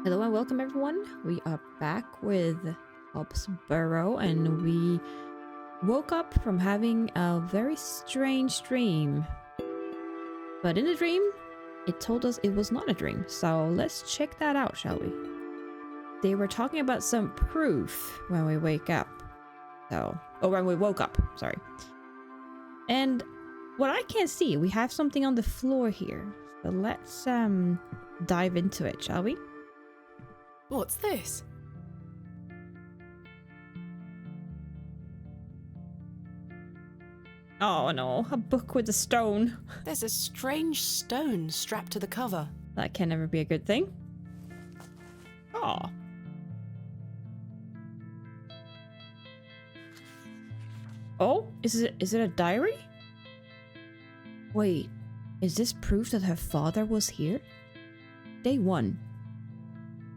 Hello and welcome everyone. We are back with Bob's Barrow and we woke up from having a very strange dream. But in the dream, it told us it was not a dream. So let's check that out, shall we? They were talking about some proof when we wake up. Or when we woke up, sorry. And what I can't see, we have something on the floor here. So let's dive into it, shall we? What's this? Oh no, a book with a stone. There's a strange stone strapped to the cover. That can never be a good thing. Oh. Oh, is it a diary? Wait, is this proof that her father was here? Day 1.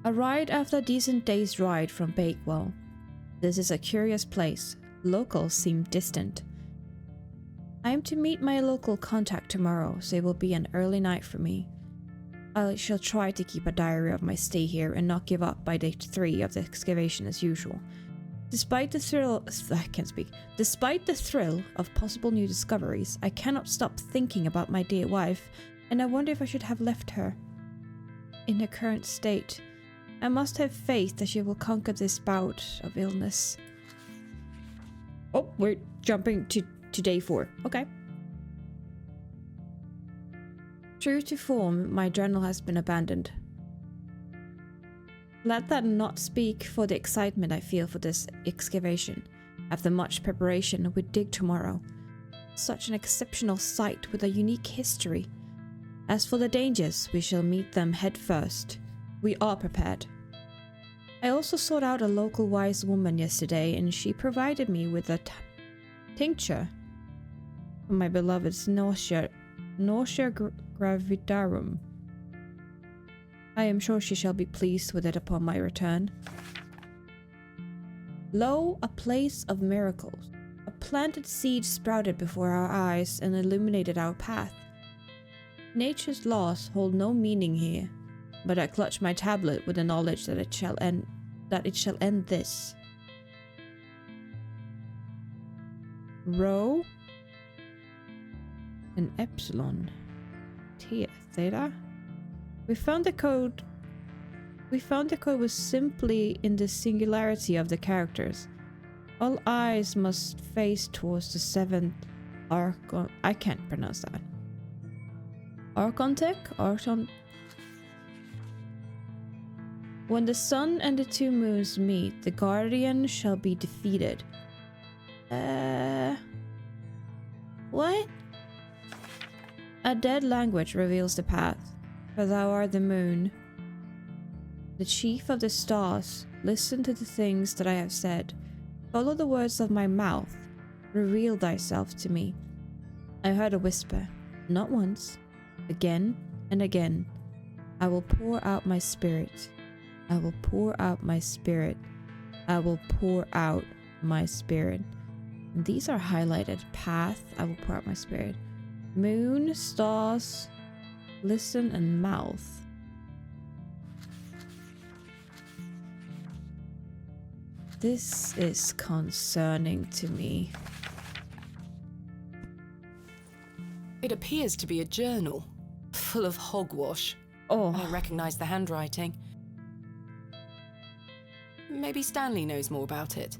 Arrived after a decent day's ride from Bakewell. This is a curious place. Locals seem distant. I am to meet my local contact tomorrow, so it will be an early night for me. I shall try to keep a diary of my stay here and not give up by day 3 of the excavation as usual. Despite the thrill of possible new discoveries, I cannot stop thinking about my dear wife, and I wonder if I should have left her in her current state. I must have faith that she will conquer this bout of illness. Oh, we're jumping to day 4. Okay. True to form, my journal has been abandoned. Let that not speak for the excitement I feel for this excavation. After much preparation, we dig tomorrow. Such an exceptional site with a unique history. As for the dangers, we shall meet them head first. We are prepared. I also sought out a local wise woman yesterday, and she provided me with a tincture for my beloved's nausea gravidarum. I am sure she shall be pleased with it upon my return. Lo, a place of miracles. A planted seed sprouted before our eyes and illuminated our path. Nature's laws hold no meaning here, but I clutch my tablet with the knowledge that it shall end this. Rho and epsilon. Theta. We found the code was simply in the singularity of the characters. All eyes must face towards the 7th Archon. I can't pronounce that. Archon. When the sun and the 2 moons meet, the guardian shall be defeated. What? A dead language reveals the path, for thou art the moon. The chief of the stars, listen to the things that I have said. Follow the words of my mouth. Reveal thyself to me. I heard a whisper, not once, again and again. I will pour out my spirit. I will pour out my spirit. I will pour out my spirit. And these are highlighted. Path, I will pour out my spirit. Moon, stars, listen, and mouth. This is concerning to me. It appears to be a journal, full of hogwash. Oh, I don't recognize the handwriting. Maybe Stanley knows more about it.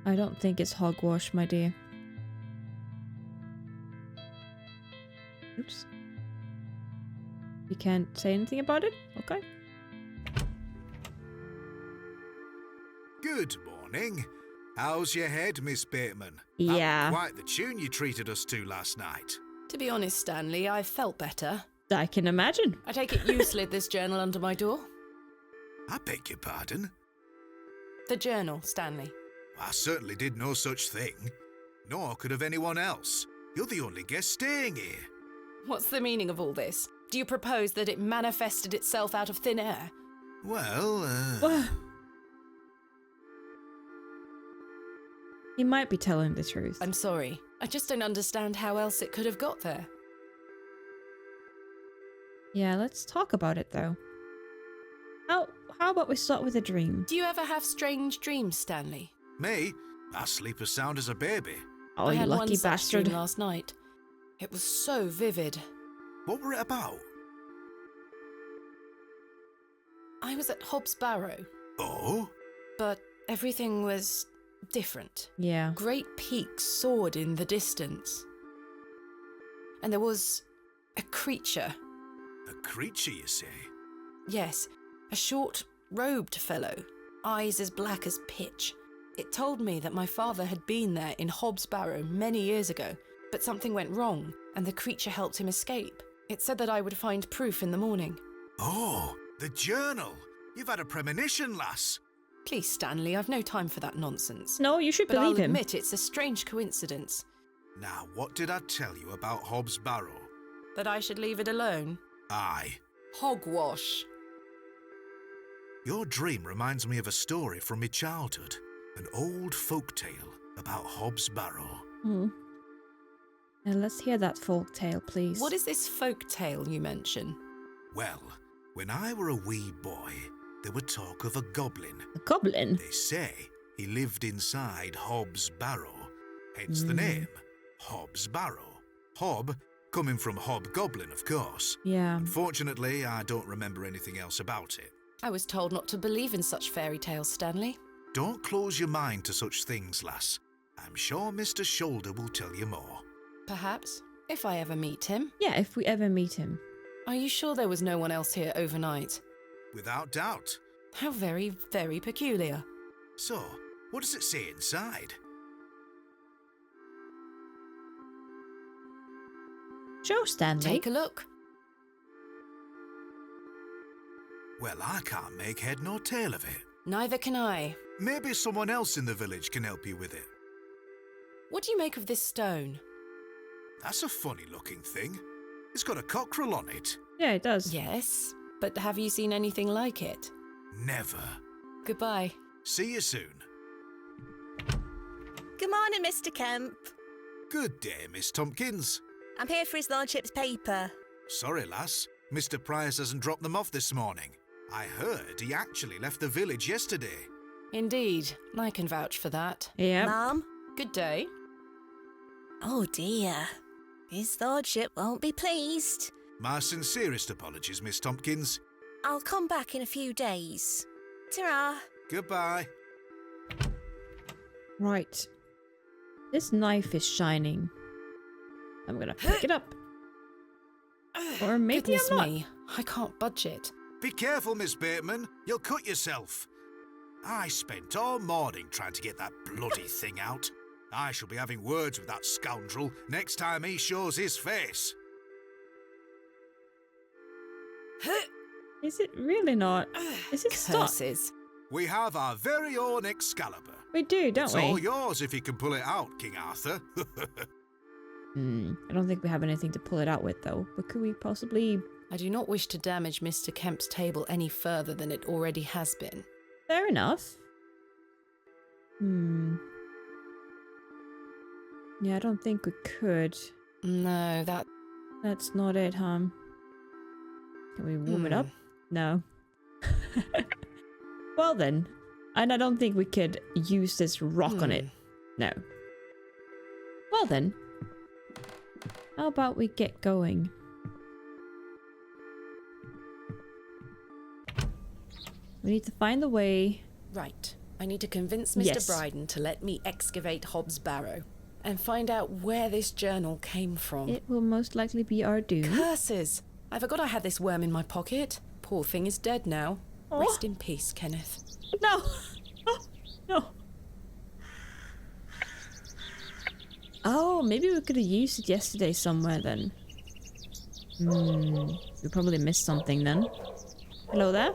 I don't think it's hogwash, my dear. Oops. You can't say anything about it? Okay. Good morning. How's your head, Miss Bateman? Yeah. That was quite the tune you treated us to last night. To be honest, Stanley, I felt better. I can imagine. I take it you slid this journal under my door? I beg your pardon? The journal, Stanley. I certainly did no such thing. Nor could have anyone else. You're the only guest staying here. What's the meaning of all this? Do you propose that it manifested itself out of thin air? Well, He might be telling the truth. I'm sorry. I just don't understand how else it could have got there. Yeah, let's talk about it though. How how about we start with a dream? Do you ever have strange dreams, Stanley? Me? I sleep as sound as a baby. Oh, I you had lucky one such bastard. dream last night. It was so vivid. What were it about? I was at Hobbs Barrow, Oh? but everything was different. Yeah. Great peaks soared in the distance. And there was a creature. A creature, you say? Yes, a short, robed fellow, eyes as black as pitch. It told me that my father had been there in Hobbs Barrow many years ago, but something went wrong, and the creature helped him escape. It said that I would find proof in the morning. Oh, the journal. You've had a premonition, lass. Please, Stanley, I've no time for that nonsense. No, you should But believe I'll him. admit it's a strange coincidence. Now, what did I tell you about Hobbs Barrow? That I should leave it alone? Aye. Hogwash. Your dream reminds me of a story from my childhood. An old folk tale about Hobbs Barrow. Hmm. Now let's hear that folk tale, please. What is this folk tale you mention? Well, when I were a wee boy, there were talk of a goblin. A goblin? They say he lived inside Hobbs Barrow, hence the name, Hobbs Barrow. Hob, coming from hobgoblin, of course. Yeah. Unfortunately, I don't remember anything else about it. I was told not to believe in such fairy tales, Stanley. Don't close your mind to such things, lass. I'm sure Mr. Shoulder will tell you more. Perhaps, if I ever meet him. Yeah, if we ever meet him. Are you sure there was no one else here overnight? Without doubt. How very, very peculiar. So, what does it say inside? Show Stanley. Take a look. Well, I can't make head nor tail of it. Neither can I. Maybe someone else in the village can help you with it. What do you make of this stone? That's a funny-looking thing. It's got a cockerel on it. Yeah, it does. Yes, but have you seen anything like it? Never. Goodbye. See you soon. Good morning, Mr. Kemp. Good day, Miss Tompkins. I'm here for his lordship's paper. Sorry, lass. Mr. Price hasn't dropped them off this morning. I heard he actually left the village yesterday. Indeed, I can vouch for that. Yeah. Ma'am? Good day. Oh dear. His lordship won't be pleased. My sincerest apologies, Miss Tompkins. I'll come back in a few days. Ta-ra. Goodbye. Right. This knife is shining. I'm gonna pick it up. Or maybe Goodness I'm not. me, I can't budge it. Be careful, Miss Bateman. You'll cut yourself. I spent all morning trying to get that bloody thing out. I shall be having words with that scoundrel next time he shows his face. Is it really not? Is it stuck? Curses. We have our very own Excalibur. We do, don't It's we? all yours if you can pull it out, King Arthur. I don't think we have anything to pull it out with, though. But could we possibly... I do not wish to damage Mr. Kemp's table any further than it already has been. Fair enough. Yeah, I don't think we could. No, that... That's not it, huh? Can we warm it up? No. Well then. And I don't think we could use this rock on it. No. Well then. How about we get going? We need to find the way. Right. I need to convince Mr. Yes. Bryden to let me excavate Hobbs Barrow and find out where this journal came from. It will most likely be our doom. Curses! I forgot I had this worm in my pocket. Poor thing is dead now. Oh. Rest in peace, Kenneth. No! Oh, no. Oh, maybe we could have used it yesterday somewhere then. We probably missed something then. Hello there?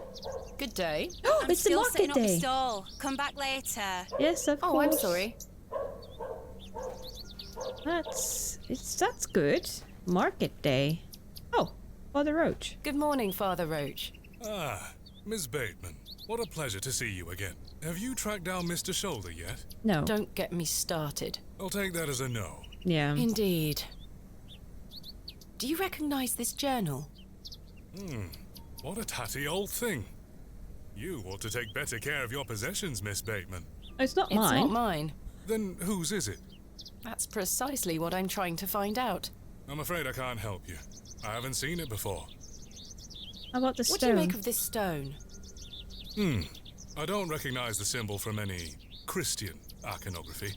Good day. Oh, I'm it's the still market setting up the day! stall. Come back later. Yes, of course. Oh, I'm sorry. That's good. Market day. Oh, Father Roach. Good morning, Father Roach. Ah, Miss Bateman. What a pleasure to see you again. Have you tracked down Mr. Shoulder yet? No. Don't get me started. I'll take that as a no. Yeah. Indeed. Do you recognize this journal? What a tatty old thing. You ought to take better care of your possessions, Miss Bateman. It's not It's mine. not mine. Then whose is it? That's precisely what I'm trying to find out. I'm afraid I can't help you. I haven't seen it before. How about the What do you stone? make of this stone? I don't recognize the symbol from any Christian iconography.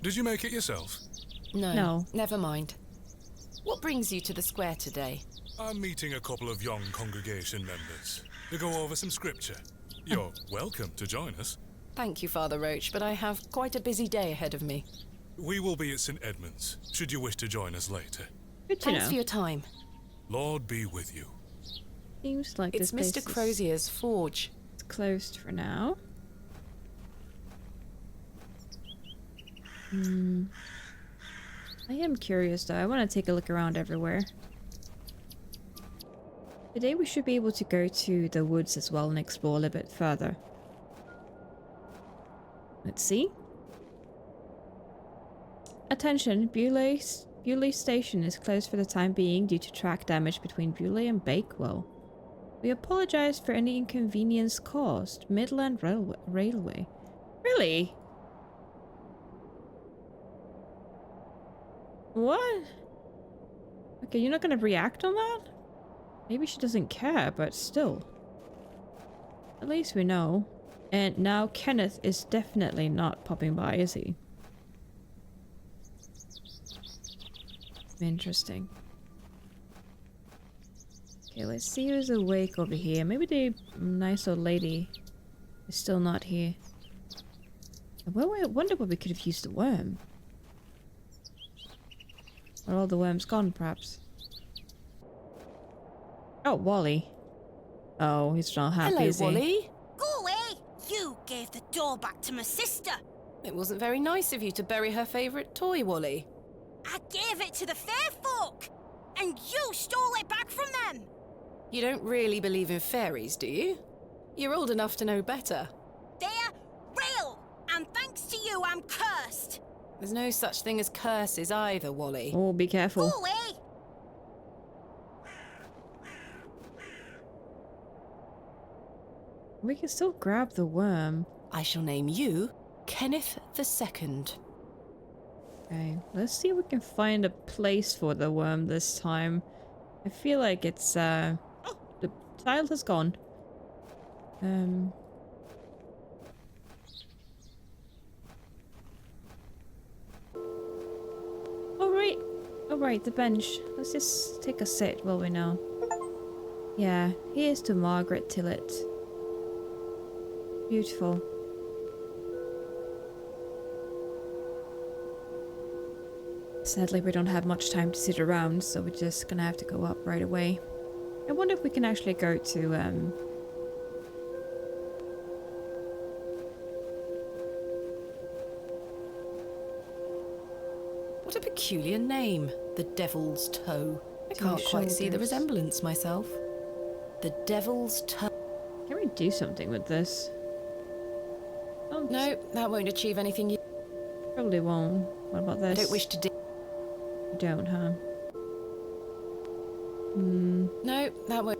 Did you make it yourself? No. Never mind. What brings you to the square today? I'm meeting a couple of young congregation members to go over some scripture. You're welcome to join us. Thank you, Father Roach, but I have quite a busy day ahead of me. We will be at St. Edmund's, should you wish to join us later. Good to Thanks know. for your time. Lord be with you. Seems like It's this Mr. place Crozier's forge. is closed for now. I am curious though. I want to take a look around everywhere. Today we should be able to go to the woods as well and explore a little bit further. Let's see. Attention, Bewley Station is closed for the time being due to track damage between Bewley and Bakewell. We apologize for any inconvenience caused. Midland Railway. Really? What? Okay, you're not gonna react on that? Maybe she doesn't care, but still. At least we know. And now Kenneth is definitely not popping by, is he? Interesting. Okay, let's see who's awake over here. Maybe the nice old lady is still not here. Well, I wonder what we could have used the worm. Are all the worms gone, perhaps? Oh, Wally. Oh, he's not happy, Hello, is he? Wally. Go away! You gave the door back to my sister. It wasn't very nice of you to bury her favourite toy, Wally. I gave it to the fair folk, and you stole it back from them. You don't really believe in fairies, do you? You're old enough to know better. They're real, and thanks to you, I'm cursed. There's no such thing as curses either, Wally. Oh, be careful. Go away! We can still grab the worm. I shall name you Kenneth II. Okay, let's see if we can find a place for the worm this time. I feel like it's, the tile has gone. Alright, the bench. Let's just take a sit while we know. Yeah, here's to Margaret Tillett. Beautiful. Sadly, we don't have much time to sit around, so we're just gonna have to go up right away. I wonder if we can actually go to, What a peculiar name. The Devil's Toe. I To my can't quite see the shoulders. resemblance myself. The Devil's Toe. Can we do something with this? Oh, No, that won't achieve anything. probably won't. What about I this? don't wish to do. You don't, huh? No, that won't.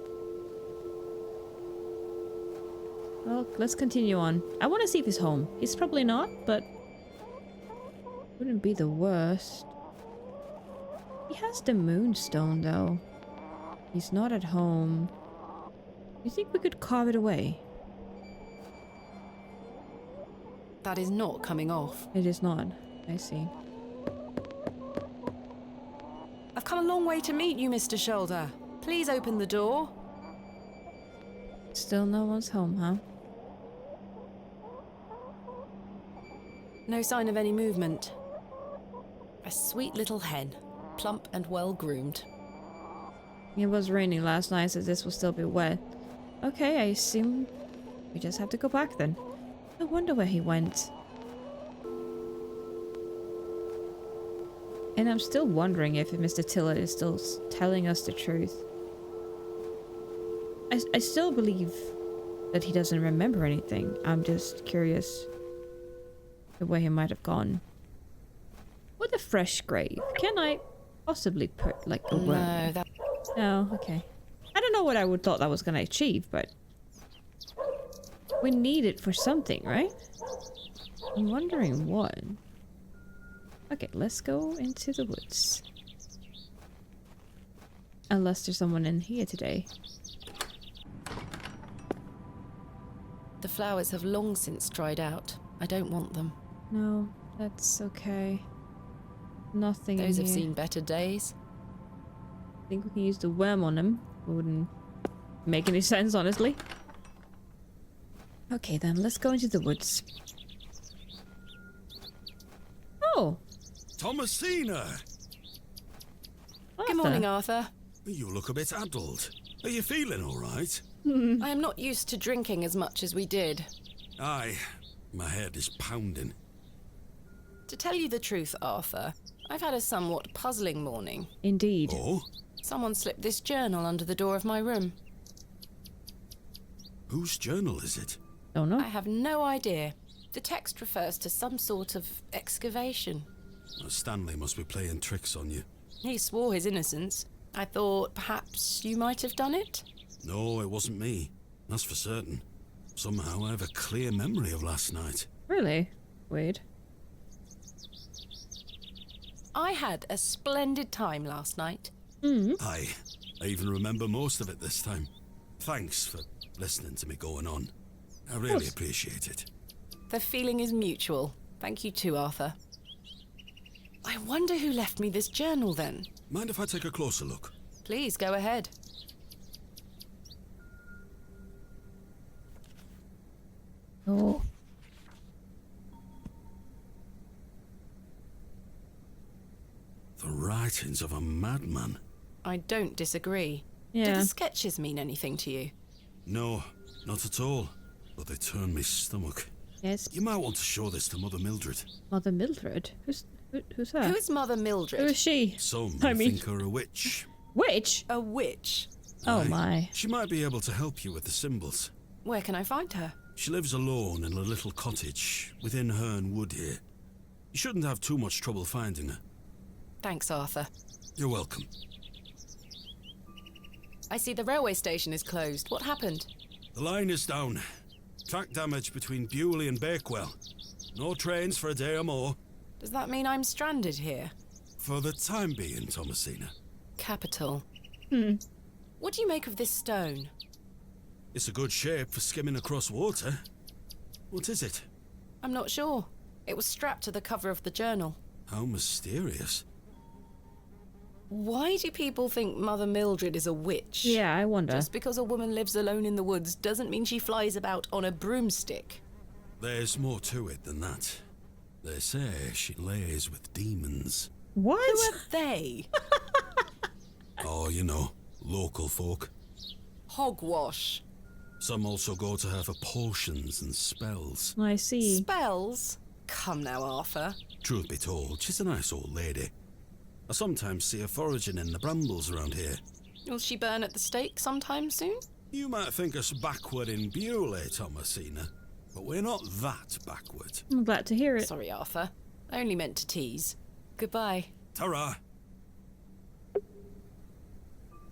Well, let's continue on. I want to see if he's home. He's probably not, but wouldn't be the worst. He has the moonstone, though. He's not at home. You think we could carve it away? That is not coming off. It is not. I see. I've come a long way to meet you, Mr. Shoulder. Please open the door. Still no one's home, huh? No sign of any movement. A sweet little hen, plump and well groomed. It was raining last night, so this will still be wet. Okay, I assume we just have to go back then. I wonder where he went. And I'm still wondering if Mr. Tillett is still telling us the truth. I still believe that he doesn't remember anything. I'm just curious where he might have gone. With a fresh grave, can I possibly put like a worm? No, that. Oh, okay. I don't know what I would thought that was going to achieve, but We need it for something, right? I'm wondering what. Okay, let's go into the woods. Unless there's someone in here today. The flowers have long since dried out. I don't want them. No, that's okay. Nothing Those in have here. seen better days. I think we can use the worm on them. It wouldn't make any sense, honestly. Okay, then let's go into the woods. Oh, Thomasina! Good morning, Arthur. You look a bit addled. Are you feeling all right? I am not used to drinking as much as we did. Aye, my head is pounding. To tell you the truth, Arthur, I've had a somewhat puzzling morning. Indeed. Oh? Someone slipped this journal under the door of my room. Whose journal is it? Don't know. I have no idea. The text refers to some sort of excavation. Stanley must be playing tricks on you. He swore his innocence. I thought perhaps you might have done it? No, it wasn't me. That's for certain. Somehow I have a clear memory of last night. Really? Weird. I had a splendid time last night. Aye, I even remember most of it this time. Thanks for listening to me going on. I really appreciate it. The feeling is mutual. Thank you too, Arthur. I wonder who left me this journal then. Mind if I take a closer look? Please go ahead. Oh. The writings of a madman. I don't disagree. Do Yeah. the sketches mean anything to you? No, not at all. But they turn me stomach. Yes. You might want to show this to Mother Mildred. Mother Mildred? Who's that? Who is Mother Mildred? Who is she? Some I mean- think her a witch. Witch? A witch. Oh Aye. my. She might be able to help you with the symbols. Where can I find her? She lives alone in a little cottage within Herne Wood here. You shouldn't have too much trouble finding her. Thanks, Arthur. You're welcome. I see the railway station is closed. What happened? The line is down. Track damage between Bewley and Bakewell. No trains for a day or more. Does that mean I'm stranded here? For the time being, Thomasina. Capital. What do you make of this stone? It's a good shape for skimming across water. What is it? I'm not sure. It was strapped to the cover of the journal. How mysterious. Why do people think Mother Mildred is a witch? Yeah, I wonder. Just because a woman lives alone in the woods doesn't mean she flies about on a broomstick. There's more to it than that. They say she lays with demons. What? Who are they? Oh, you know, local folk. Hogwash. Some also go to her for potions and spells. I see. Spells? Come now, Arthur. Truth be told, she's a nice old lady. I sometimes see her foraging in the brambles around here. Will she burn at the stake sometime soon? You might think us backward in Bewley, Thomasina, but we're not that backward. I'm glad to hear it. Sorry, Arthur. I only meant to tease. Goodbye. Ta-ra!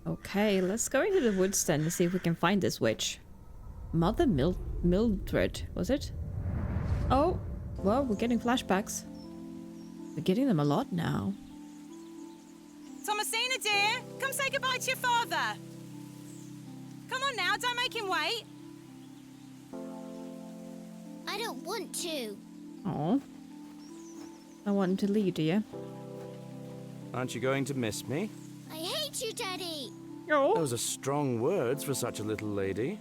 Okay, let's go into the woods then and see if we can find this witch. Mother Mildred, was it? Oh, well, we're getting flashbacks. We're getting them a lot now. Thomasina, dear, come say goodbye to your father. Come on now, don't make him wait. I don't want to. Oh, I want him to leave, do you? Aren't you going to miss me? I hate you, Daddy. Oh. Those are strong words for such a little lady.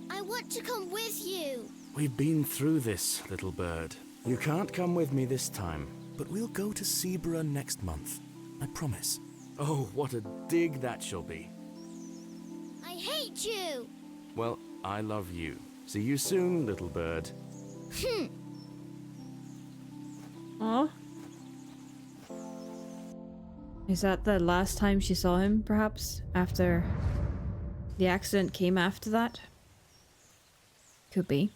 I want to come with you. We've been through this, little bird. You can't come with me this time. But we'll go to Seaborough next month. I promise. Oh, what a dig that shall be. I hate you. Well, I love you. See you soon, little bird. Aw. Is that the last time she saw him, perhaps? After the accident came after that? Could be.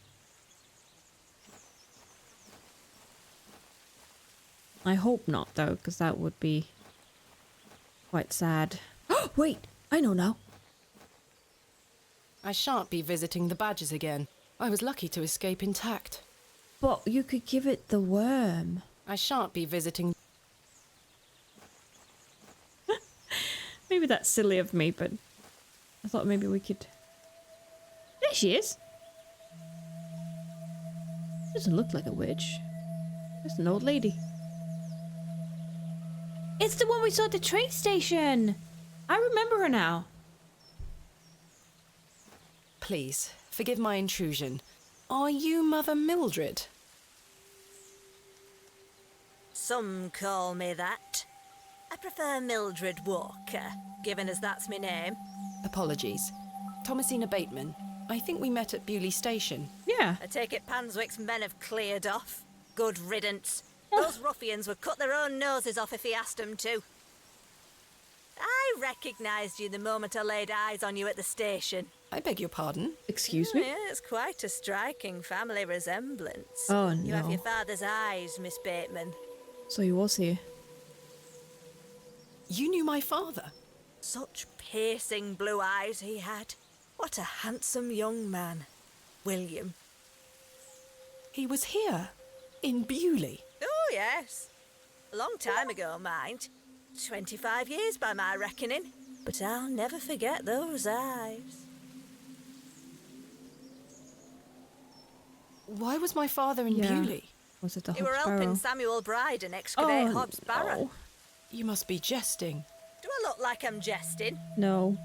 I hope not, though, because that would be quite sad. Wait! I know now. I shan't be visiting the badgers again. I was lucky to escape intact. But you could give it the worm. I shan't be visiting. Maybe that's silly of me, but I thought maybe we could... There she is! Doesn't look like a witch. Just an old lady. It's the one we saw at the train station! I remember her now. Please, forgive my intrusion. Are you Mother Mildred? Some call me that. I prefer Mildred Walker, given as that's my name. Apologies. Thomasina Bateman. I think we met at Bewley Station. Yeah. I take it Panswick's men have cleared off. Good riddance. Those ruffians would cut their own noses off if he asked them to. I recognised you the moment I laid eyes on you at the station. I beg your pardon? Excuse me? Yeah, it's quite a striking family resemblance. Oh, You have no. your father's eyes, Miss Bateman. So he was here. You knew my father? Such piercing blue eyes he had. What a handsome young man. William. He was here? In Bewley? Oh, yes. A long time ago, mind. 25 years by my reckoning. But I'll never forget those eyes. Why was my father in Yeah. Bewley? Was it the You were Hobbs helping Barrow? Samuel Bryden excavate Oh, Hobbs Barrow. no. You must be jesting. Do I look like I'm jesting? No.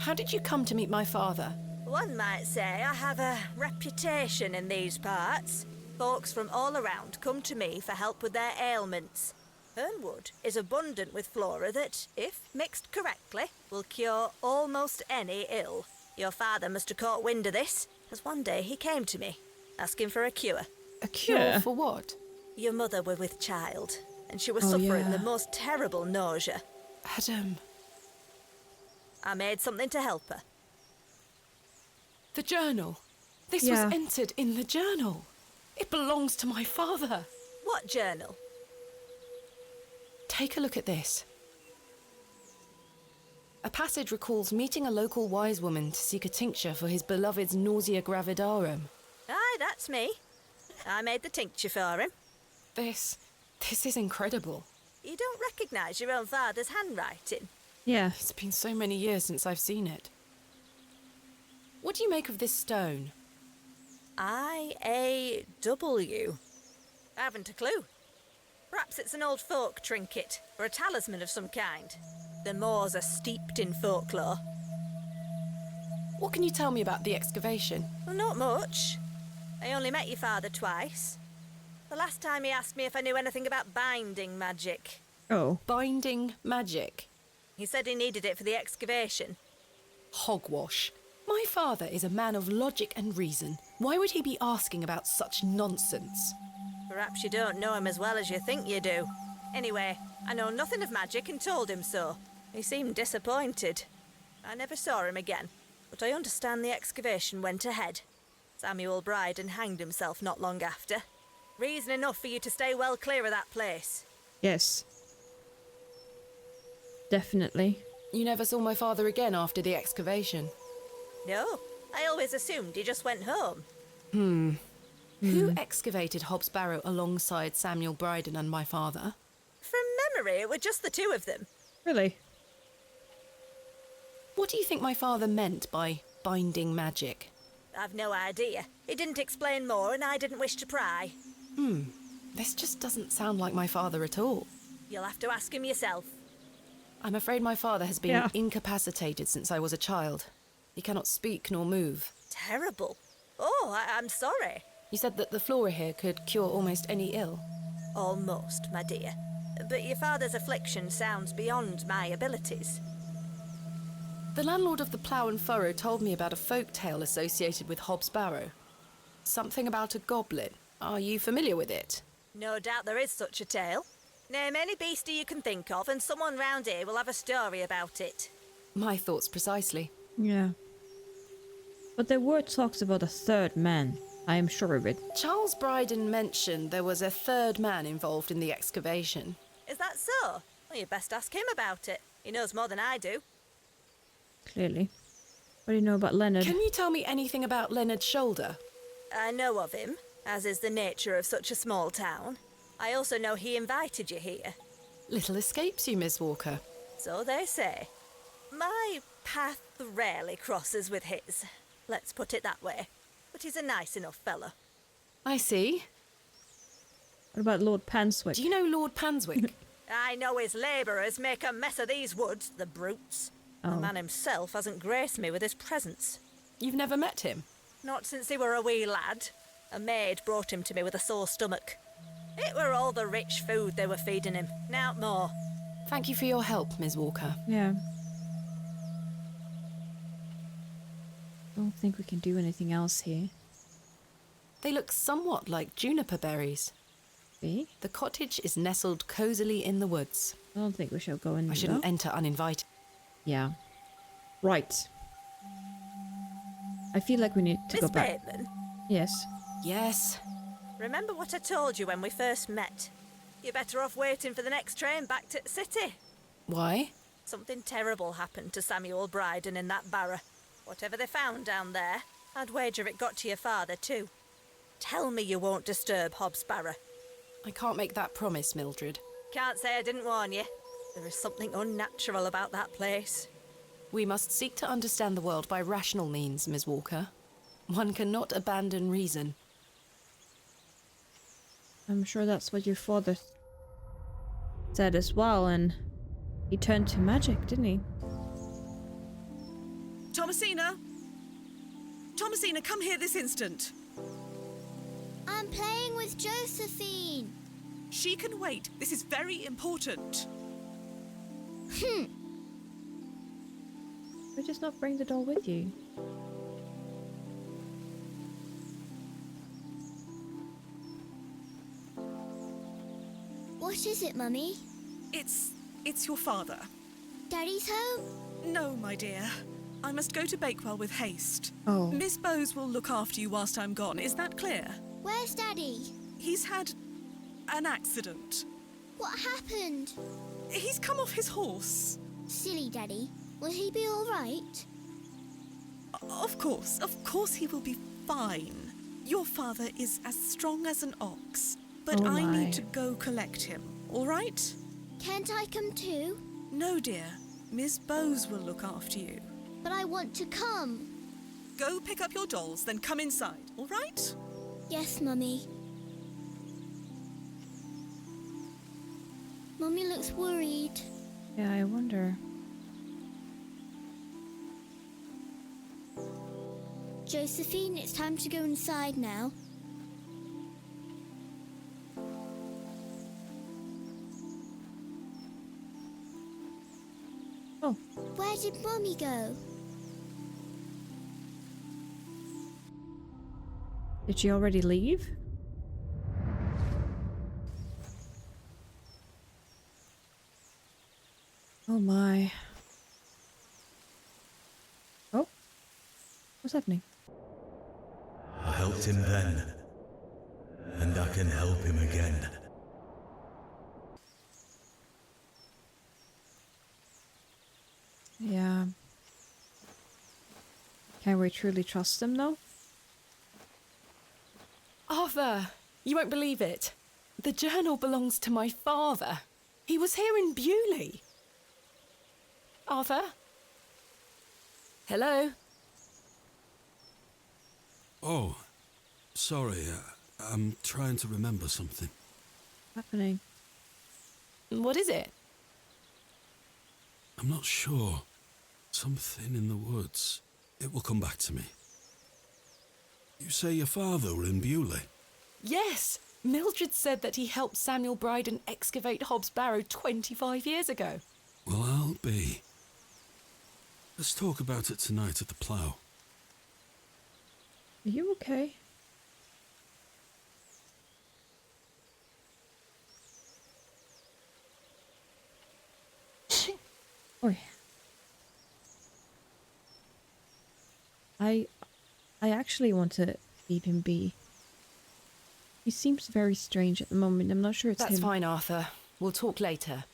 How did you come to meet my father? One might say I have a reputation in these parts. Folks from all around come to me for help with their ailments. Hernwood is abundant with flora that, if mixed correctly, will cure almost any ill. Your father must have caught wind of this, as one day he came to me, asking for a cure. A cure Yeah. for what? Your mother were with child, and she was Oh, suffering yeah. the most terrible nausea. Adam. I made something to help her. The journal. This Yeah. was entered in the journal. It belongs to my father. What journal? Take a look at this. A passage recalls meeting a local wise woman to seek a tincture for his beloved's nausea gravidarum. Aye, that's me. I made the tincture for him. This is incredible. You don't recognise your own father's handwriting? Yeah. It's been so many years since I've seen it. What do you make of this stone? I-A-W. I haven't a clue. Perhaps it's an old folk trinket, or a talisman of some kind. The moors are steeped in folklore. What can you tell me about the excavation? Well, not much. I only met your father twice. The last time he asked me if I knew anything about binding magic. Oh. Binding magic. He said he needed it for the excavation. Hogwash. My father is a man of logic and reason. Why would he be asking about such nonsense? Perhaps you don't know him as well as you think you do. Anyway, I know nothing of magic and told him so. He seemed disappointed. I never saw him again, but I understand the excavation went ahead. Samuel Bryden hanged himself not long after. Reason enough for you to stay well clear of that place. Yes. Definitely. You never saw my father again after the excavation? No, I always assumed he just went home. Who excavated Hobbs Barrow alongside Samuel Bryden and my father? From memory, it were just the two of them. Really? What do you think my father meant by binding magic? I've no idea. He didn't explain more and I didn't wish to pry. This just doesn't sound like my father at all. You'll have to ask him yourself. I'm afraid my father has been Yeah. incapacitated since I was a child. He cannot speak nor move. Terrible. Oh, I'm sorry. You said that the flora here could cure almost any ill. Almost, my dear. But your father's affliction sounds beyond my abilities. The landlord of the Plough and Furrow told me about a folk tale associated with Hobbs Barrow. Something about a goblin. Are you familiar with it? No doubt there is such a tale. Name any beastie you can think of and someone round here will have a story about it. My thoughts precisely. Yeah. But there were talks about a third man. I am sure of it. Charles Bryden mentioned there was a third man involved in the excavation. Is that so? Well, you'd best ask him about it. He knows more than I do. Clearly. What do you know about Leonard? Can you tell me anything about Leonard's shoulder? I know of him, as is the nature of such a small town. I also know he invited you here. Little escapes you, Miss Walker. So they say. My path rarely crosses with his. Let's put it that way. But he's a nice enough fellow. I see. What about Lord Panswick? Do you know Lord Panswick? I know his labourers make a mess of these woods, the brutes. The Oh. man himself hasn't graced me with his presence. You've never met him? Not since he were a wee lad. A maid brought him to me with a sore stomach. It were all the rich food they were feeding him, nowt more. Thank you for your help, Miss Walker. Yeah. Don't think we can do anything else here. They look somewhat like juniper berries. See? The cottage is nestled cosily in the woods. I don't think we shall go in. I shouldn't though. enter uninvited. Yeah. Right. I feel like we need to go Miss back. Bateman, Yes. Yes. remember what I told you when we first met? You're better off waiting for the next train back to the city. Why? Something terrible happened to Samuel Bryden in that Barrow. Whatever they found down there, I'd wager it got to your father too. Tell me you won't disturb Hobbs Barrow. I can't make that promise, Mildred. Can't say I didn't warn you. There is something unnatural about that place. We must seek to understand the world by rational means, Miss Walker. One cannot abandon reason. I'm sure that's what your father said as well, and he turned to magic, didn't he? Thomasina! Thomasina, come here this instant. I'm playing with Josephine. She can wait. This is very important. Why just not bring the doll with you? What is it, Mummy? It's your father. Daddy's home? No, my dear. I must go to Bakewell with haste. Oh. Miss Bowes will look after you whilst I'm gone. Is that clear? Where's Daddy? He's had an accident. What happened? He's come off his horse. Silly Daddy. Will he be all right? Of course he will be fine. Your father is as strong as an ox. But Oh I my. need to go collect him, all right? Can't I come too? No, dear. Miss Bowes will look after you. But I want to come. Go pick up your dolls, then come inside, all right? Yes, Mummy. Mummy looks worried. Yeah, I wonder. Josephine, it's time to go inside now. Oh, Where did Mummy go? did she already leave? Oh my. Oh, what's happening? I helped him then, and I can help him again. Yeah. Can we truly trust them though? Arthur, you won't believe it. The journal belongs to my father. He was here in Bewley. Arthur? Hello? Oh, sorry. I'm trying to remember something. What's happening? What is it? I'm not sure. Something in the woods. It will come back to me. You say your father were in Bewley? Yes! Mildred said that he helped Samuel Bryden excavate Hobbs Barrow 25 years ago. Well, I'll be. Let's talk about it tonight at the plough. Are you okay? Oi. I actually want to leave him be. He seems very strange at the moment. I'm not sure it's That's him. fine, Arthur. We'll talk later.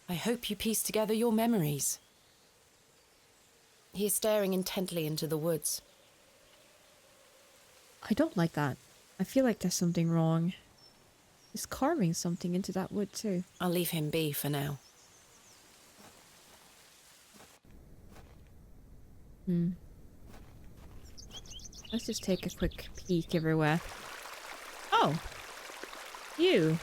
I hope you piece together your memories. He is staring intently into the woods. I don't like that. I feel like there's something wrong. He's carving something into that wood too. I'll leave him be for now. Let's just take a quick peek everywhere. Oh! You!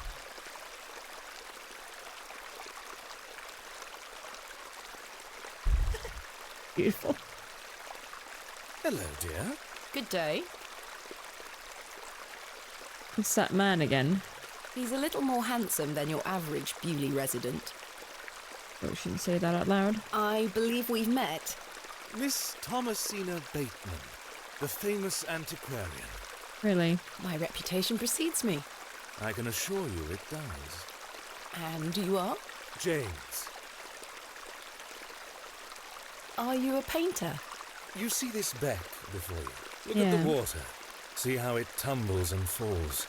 Beautiful. Hello, dear. Good day. It's that man again. He's a little more handsome than your average Bewley resident. Oh, shouldn't say that out loud. I believe we've met. Miss Thomasina Bateman, the famous antiquarian. Really? My reputation precedes me. I can assure you it does. And you are? James. Are you a painter? You see this beck before you? Look Yeah. at the water. See how it tumbles and falls.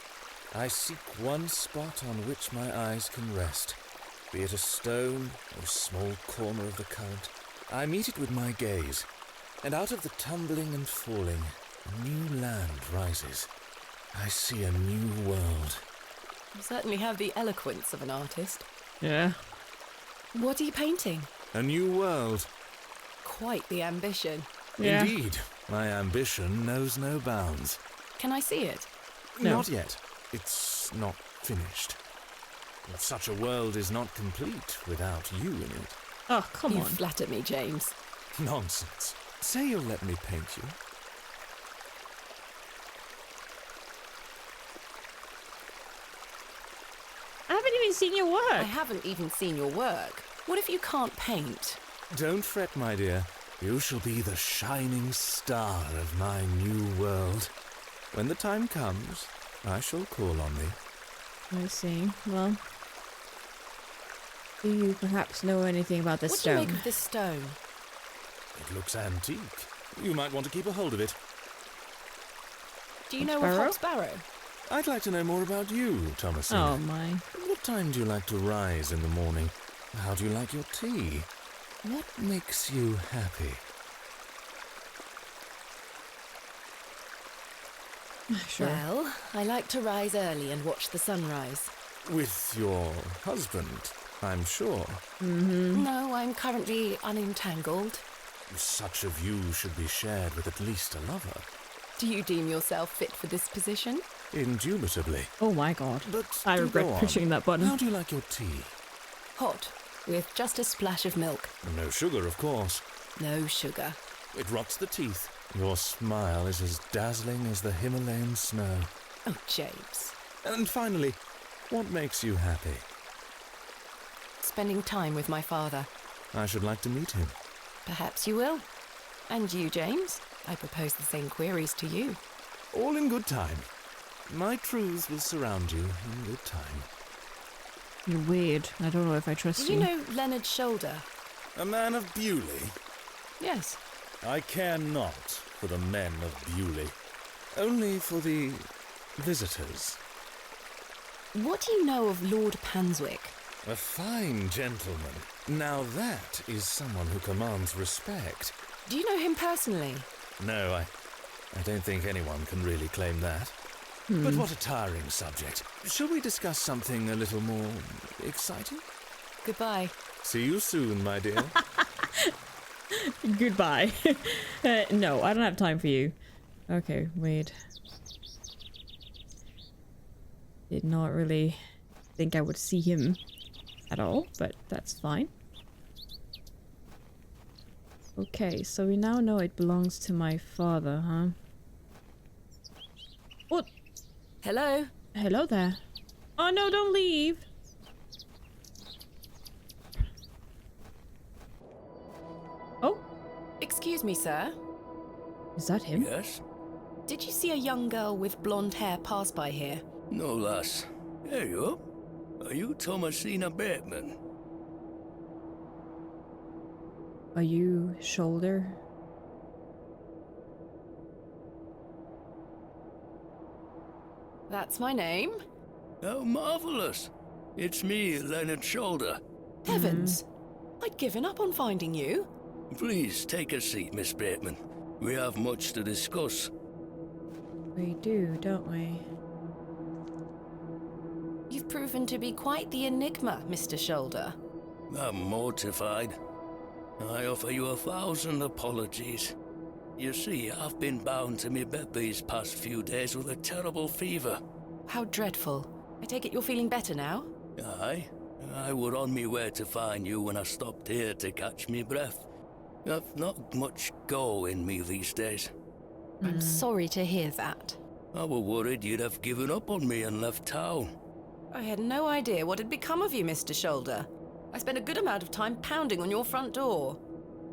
I seek one spot on which my eyes can rest, be it a stone or a small corner of the current. I meet it with my gaze, and out of the tumbling and falling, a new land rises. I see a new world. You certainly have the eloquence of an artist. Yeah. What are you painting? A new world. Quite the ambition. Yeah. Indeed, my ambition knows no bounds. Can I see it? No. Not yet. It's not finished. But such a world is not complete without you in it. Oh, come You on. flatter me, James. Nonsense. Say you'll let me paint you. I haven't even seen your work. I haven't even seen your work. What if you can't paint? Don't fret, my dear. You shall be the shining star of my new world. When the time comes, I shall call on thee. I see. Well, do you perhaps know anything about this What do you stone? make of this stone? It looks antique. You might want to keep a hold of it. Do you know Barrow? of Hobbs Barrow? I'd like to know more about you, Thomasina. Oh my. What time do you like to rise in the morning? How do you like your tea? What makes you happy? Sure. Well, I like to rise early and watch the sunrise. With your husband, I'm sure. No, I'm currently unentangled. Such a view should be shared with at least a lover. Do you deem yourself fit for this position? Indubitably. Oh my god. But I do regret go on. pushing that button. How do you like your tea? Hot, with just a splash of milk. No sugar, of course. No sugar. It rots the teeth. Your smile is as dazzling as the Himalayan snow. Oh, James. And finally, what makes you happy? Spending time with my father. I should like to meet him. Perhaps you will. And you, James? I propose the same queries to you. All in good time. My truths will surround you in good time. You're weird. I don't know if I trust Do you know Leonard Shoulder? A man of Bewley? Yes. I care not for the men of Bewley. Only for the visitors. What do you know of Lord Panswick? A fine gentleman. Now that is someone who commands respect. Do you know him personally? No, I don't think anyone can really claim that. But what a tiring subject. Shall we discuss something a little more exciting? Goodbye. See you soon, my dear. Goodbye. No, I don't have time for you. Okay, wait. Did not really think I would see him at all, but that's fine. Okay, so we now know it belongs to my father, huh? What? Hello? Hello there. Oh no, don't leave! Oh, Excuse me, sir. is that him? Yes? Did you see a young girl with blonde hair pass by here? No, lass. There you are. Are you Thomasina Bateman? Are you Shoulder? That's my name. How marvellous. It's me, Leonard Shoulder. Heavens! I'd given up on finding you. Please take a seat, Miss Bateman. We have much to discuss. We do, don't we? You've proven to be quite the enigma, Mr. Shoulder. I'm mortified. I offer you 1,000 apologies. You see, I've been bound to me bed these past few days with a terrible fever. How dreadful. I take it you're feeling better now? Aye. I were on me way to find you when I stopped here to catch me breath. I've not much go in me these days. I'm sorry to hear that. I were worried you'd have given up on me and left town. I had no idea what had become of you, Mr. Shoulder. I spent a good amount of time pounding on your front door.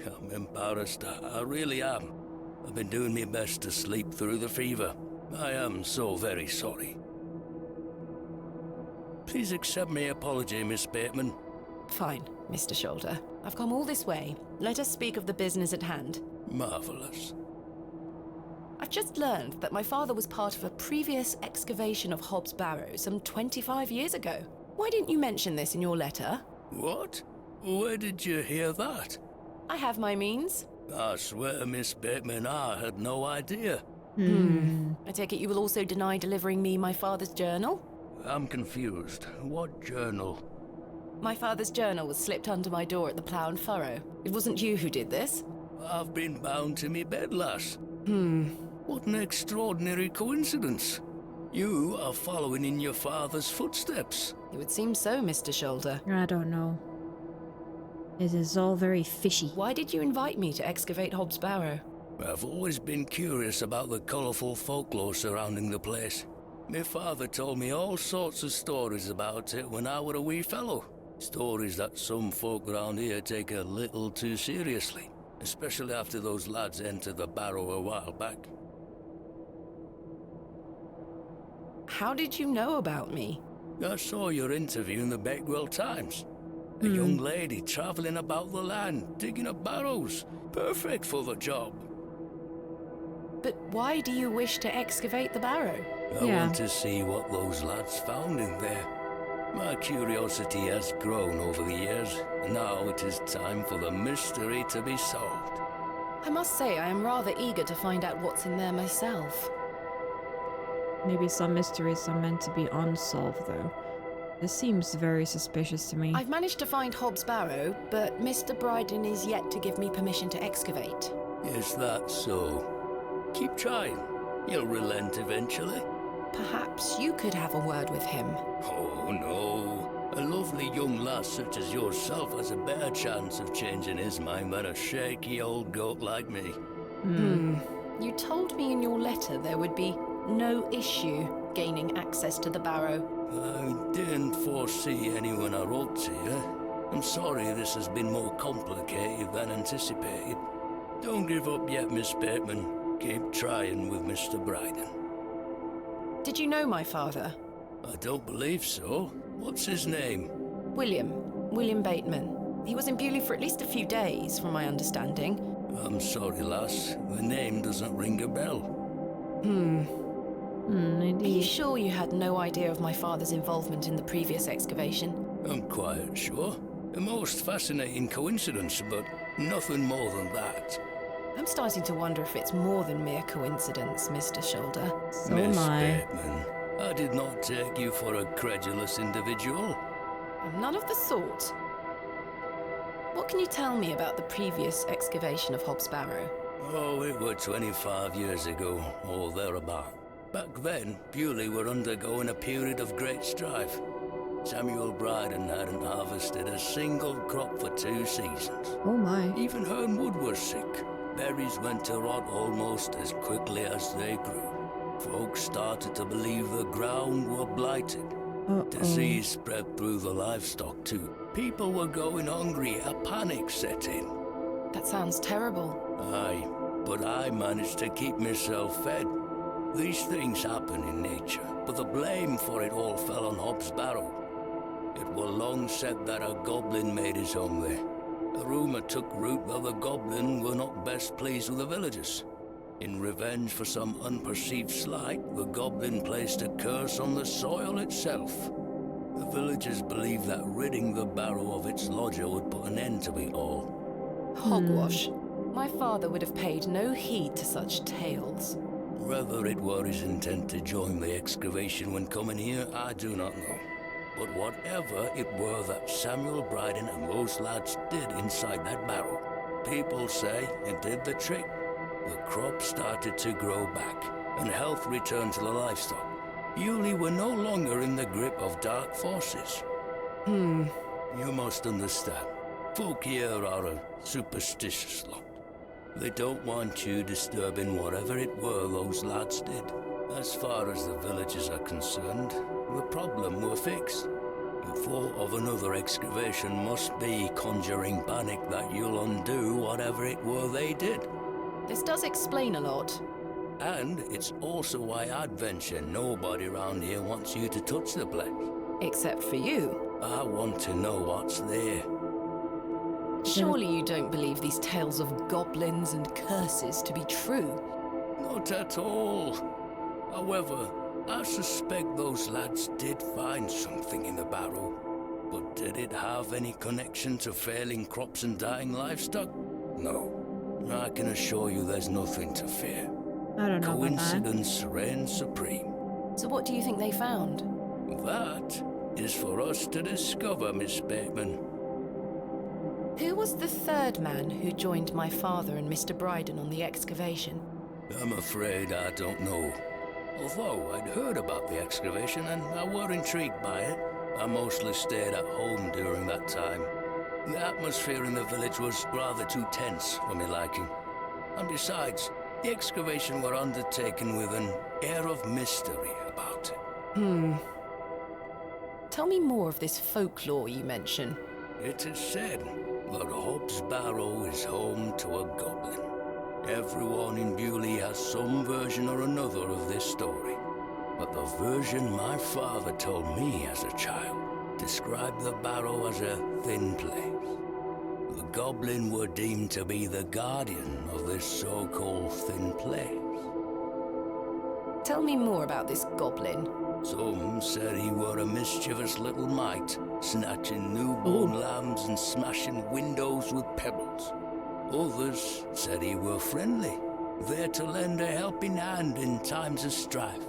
I'm embarrassed. I really am. I've been doing my best to sleep through the fever. I am so very sorry. Please accept my apology, Miss Bateman. Fine, Mr. Shoulder. I've come all this way. Let us speak of the business at hand. Marvelous. I've just learned that my father was part of a previous excavation of Hobbs Barrow some 25 years ago. Why didn't you mention this in your letter? What? Where did you hear that? I have my means. I swear, Miss Bateman, I had no idea. I take it you will also deny delivering me my father's journal? I'm confused. What journal? My father's journal was slipped under my door at the Plough and Furrow. It wasn't you who did this? I've been bound to me bed, lass. What an extraordinary coincidence. You are following in your father's footsteps. It would seem so, Mr. Shoulder. I don't know. It is all very fishy. Why did you invite me to excavate Hobbs Barrow? I've always been curious about the colourful folklore surrounding the place. My father told me all sorts of stories about it when I were a wee fellow. Stories that some folk around here take a little too seriously, especially after those lads entered the Barrow a while back. How did you know about me? I saw your interview in the Bakewell Times. A young lady travelling about the land, digging up barrows. Perfect for the job. But why do you wish to excavate the barrow? I want to see what those lads found in there. My curiosity has grown over the years, and now it is time for the mystery to be solved. I must say I am rather eager to find out what's in there myself. Maybe some mysteries are meant to be unsolved, though. This seems very suspicious to me. I've managed to find Hobbs Barrow, but Mr. Bryden is yet to give me permission to excavate. Is that so? Keep trying. You'll relent eventually. Perhaps you could have a word with him. Oh, no. A lovely young lass such as yourself has a better chance of changing his mind than a shaky old goat like me. You told me in your letter there would be no issue gaining access to the barrow. I didn't foresee any when I wrote to you. I'm sorry this has been more complicated than anticipated. Don't give up yet, Miss Bateman. Keep trying with Mr. Bryden. Did you know my father? I don't believe so. What's his name? William Bateman. He was in Bewley for at least a few days, from my understanding. I'm sorry, lass. The name doesn't ring a bell. Are you sure you had no idea of my father's involvement in the previous excavation? I'm quite sure. A most fascinating coincidence, but nothing more than that. I'm starting to wonder if it's more than mere coincidence, Mr. Shoulder. So Miss am I. Bateman, I did not take you for a credulous individual. I'm none of the sort. What can you tell me about the previous excavation of Hobbs Barrow? Oh, it were 25 years ago, or thereabout. Back then, Bewley were undergoing a period of great strife. Samuel Bryden hadn't harvested a single crop for 2 seasons. Oh my. Even Hernwood was sick. Berries went to rot almost as quickly as they grew. Folks started to believe the ground were blighted. Disease spread through the livestock too. People were going hungry, a panic set in. That sounds terrible. Aye, but I managed to keep myself fed. These things happen in nature, but the blame for it all fell on Hobbs Barrow. It was long said that a goblin made his home there. A rumour took root that the goblin were not best pleased with the villagers. In revenge for some unperceived slight, the goblin placed a curse on the soil itself. The villagers believed that ridding the barrow of its lodger would put an end to it all. hogwash. My father would have paid no heed to such tales. Whether it were his intent to join the excavation when coming here, I do not know. But whatever it were that Samuel Bryden and those lads did inside that barrow, people say it did the trick. The crop started to grow back, and health returned to the livestock. Yulee were no longer in the grip of dark forces. You must understand. Folk here are a superstitious lot. They don't want you disturbing whatever it were those lads did. As far as the villagers are concerned, the problem were fixed. The thought of another excavation must be conjuring panic that you'll undo whatever it were they did. This does explain a lot. And it's also why I'd venture nobody around here wants you to touch the place. Except for you. I want to know what's there. Surely you don't believe these tales of goblins and curses to be true? Not at all. However, I suspect those lads did find something in the barrow. But did it have any connection to failing crops and dying livestock? No. I can assure you there's nothing to fear. I don't know. Coincidence reigns supreme. So what do you think they found? That is for us to discover, Miss Bateman. Who was the third man who joined my father and Mr. Bryden on the excavation? I'm afraid I don't know. Although I'd heard about the excavation and I were intrigued by it, I mostly stayed at home during that time. The atmosphere in the village was rather too tense for my liking. And besides, the excavation were undertaken with an air of mystery about it. Tell me more of this folklore you mention. It is said that Hobbs Barrow is home to a goblin. Everyone in Bewley has some version or another of this story. But the version my father told me as a child described the barrow as a thin place. The goblin were deemed to be the guardian of this so-called thin place. Tell me more about this goblin. Some said he were a mischievous little mite, snatching newborn lambs and smashing windows with pebbles. Others said he were friendly, there to lend a helping hand in times of strife.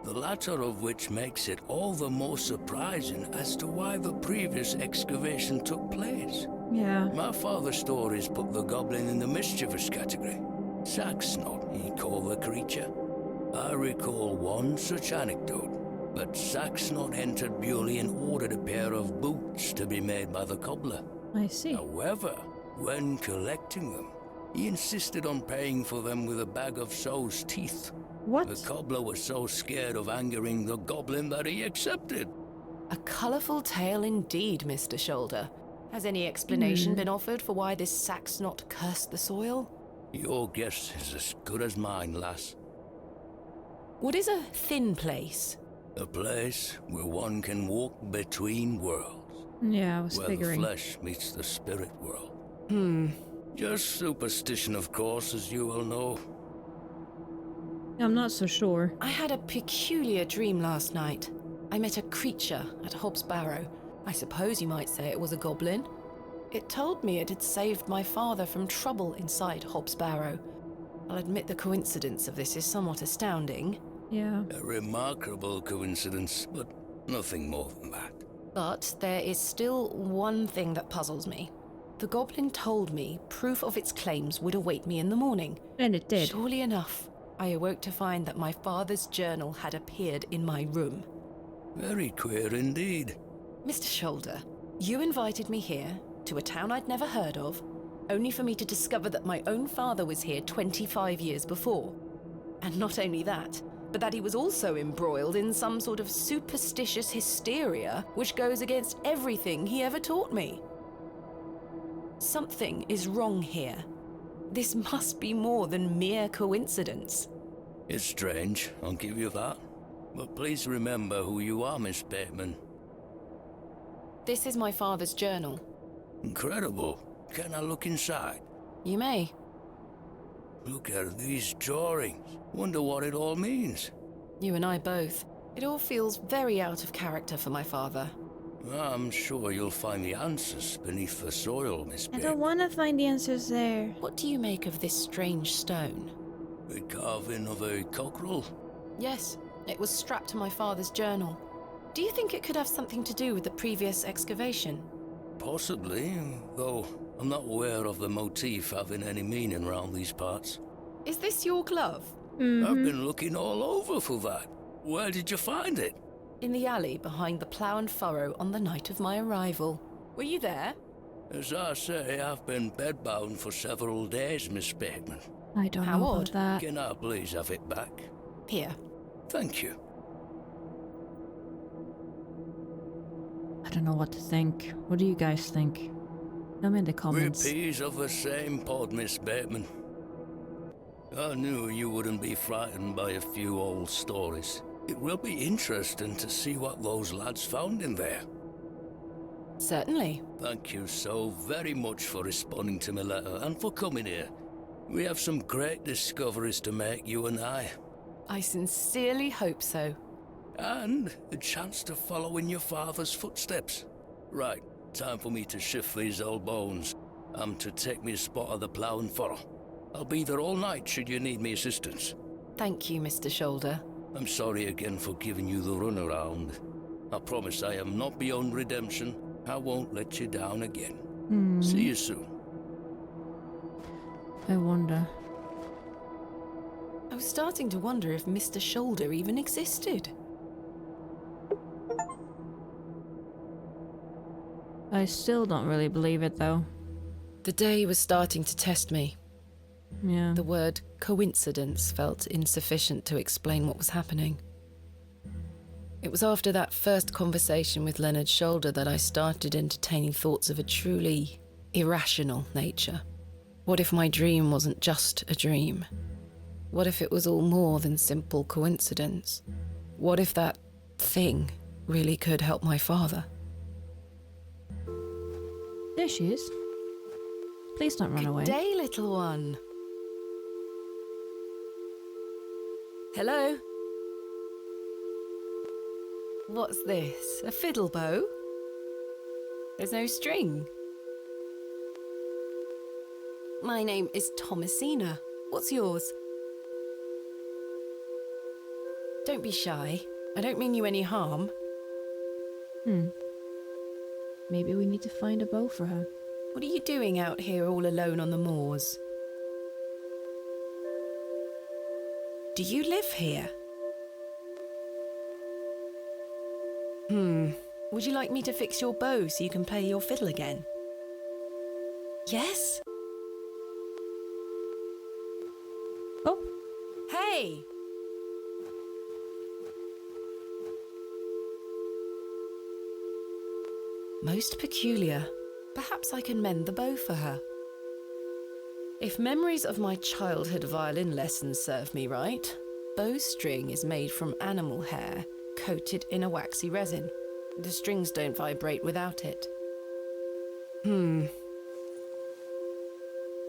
The latter of which makes it all the more surprising as to why the previous excavation took place. Yeah. My father's stories put the goblin in the mischievous category. Saxnot, he called the creature. I recall one such anecdote, that Saxnot entered Bewley and ordered a pair of boots to be made by the cobbler. I see. However, when collecting them, he insisted on paying for them with a bag of sow's teeth. What? The cobbler was so scared of angering the goblin that he accepted. A colourful tale indeed, Mr. Shoulder. Has any explanation been offered for why this Saxnot cursed the soil? Your guess is as good as mine, lass. What is a thin place? A place where one can walk between worlds. Yeah, I was where figuring. The flesh meets the spirit world. Just superstition, of course, as you will know. I'm not so sure. I had a peculiar dream last night. I met a creature at Hobbs Barrow. I suppose you might say it was a goblin. It told me it had saved my father from trouble inside Hobbs Barrow. I'll admit the coincidence of this is somewhat astounding. Yeah. A remarkable coincidence, but nothing more than that. But there is still one thing that puzzles me. The goblin told me proof of its claims would await me in the morning. And it did. Surely enough, I awoke to find that my father's journal had appeared in my room. Very queer indeed. Mr. Shoulder, you invited me here, to a town I'd never heard of, only for me to discover that my own father was here 25 years before. And not only that, but that he was also embroiled in some sort of superstitious hysteria which goes against everything he ever taught me. Something is wrong here. This must be more than mere coincidence. It's strange, I'll give you that. But please remember who you are, Miss Bateman. This is my father's journal. Incredible. Can I look inside? You may. Look at these drawings. Wonder what it all means. You and I both. It all feels very out of character for my father. I'm sure you'll find the answers beneath the soil, Miss I Bateman. don't want to find the answers there. What do you make of this strange stone? The carving of a cockerel? Yes, it was strapped to my father's journal. Do you think it could have something to do with the previous excavation? Possibly, though I'm not aware of the motif having any meaning around these parts. Is this your glove? I've been looking all over for that. Where did you find it? In the alley behind the plough and furrow on the night of my arrival. Were you there? As I say, I've been bedbound for several days, Miss Bateman. I don't How know odd. about that. Can I please have it back? Here. Thank you. I don't know what to think. What do you guys think? Tell me in the We're comments. peas of the same pod, Miss Bateman. I knew you wouldn't be frightened by a few old stories. It will be interesting to see what those lads found in there. Certainly. Thank you so very much for responding to my letter and for coming here. We have some great discoveries to make, you and I. I sincerely hope so. And a chance to follow in your father's footsteps. Right, time for me to shift these old bones. I'm to take me a spot of the plough and furrow. I'll be there all night should you need me assistance. Thank you, Mr. Shoulder. I'm sorry again for giving you the runaround. I promise I am not beyond redemption. I won't let you down again. See you soon. I wonder. I was starting to wonder if Mr. Shoulder even existed. I still don't really believe it though. The day was starting to test me. Yeah. The word coincidence felt insufficient to explain what was happening. It was after that first conversation with Leonard Shoulder that I started entertaining thoughts of a truly irrational nature. What if my dream wasn't just a dream? What if it was all more than simple coincidence? What if that thing really could help my father? There she is. Please don't run away. Good day, little one. Hello? What's this? A fiddle bow? There's no string. My name is Thomasina. What's yours? Don't be shy. I don't mean you any harm. Maybe we need to find a bow for her. What are you doing out here all alone on the moors? Do you live here? Would you like me to fix your bow so you can play your fiddle again? Yes? Oh. Hey! Most peculiar. Perhaps I can mend the bow for her. If memories of my childhood violin lessons serve me right, bowstring is made from animal hair coated in a waxy resin. The strings don't vibrate without it.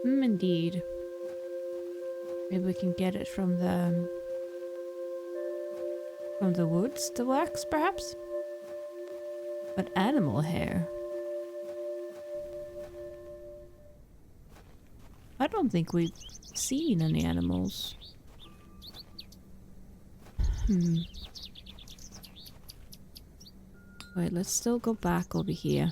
Indeed. Maybe we can get it from the woods, the wax, perhaps? But animal hair? I don't think we've seen any animals. Wait, let's still go back over here.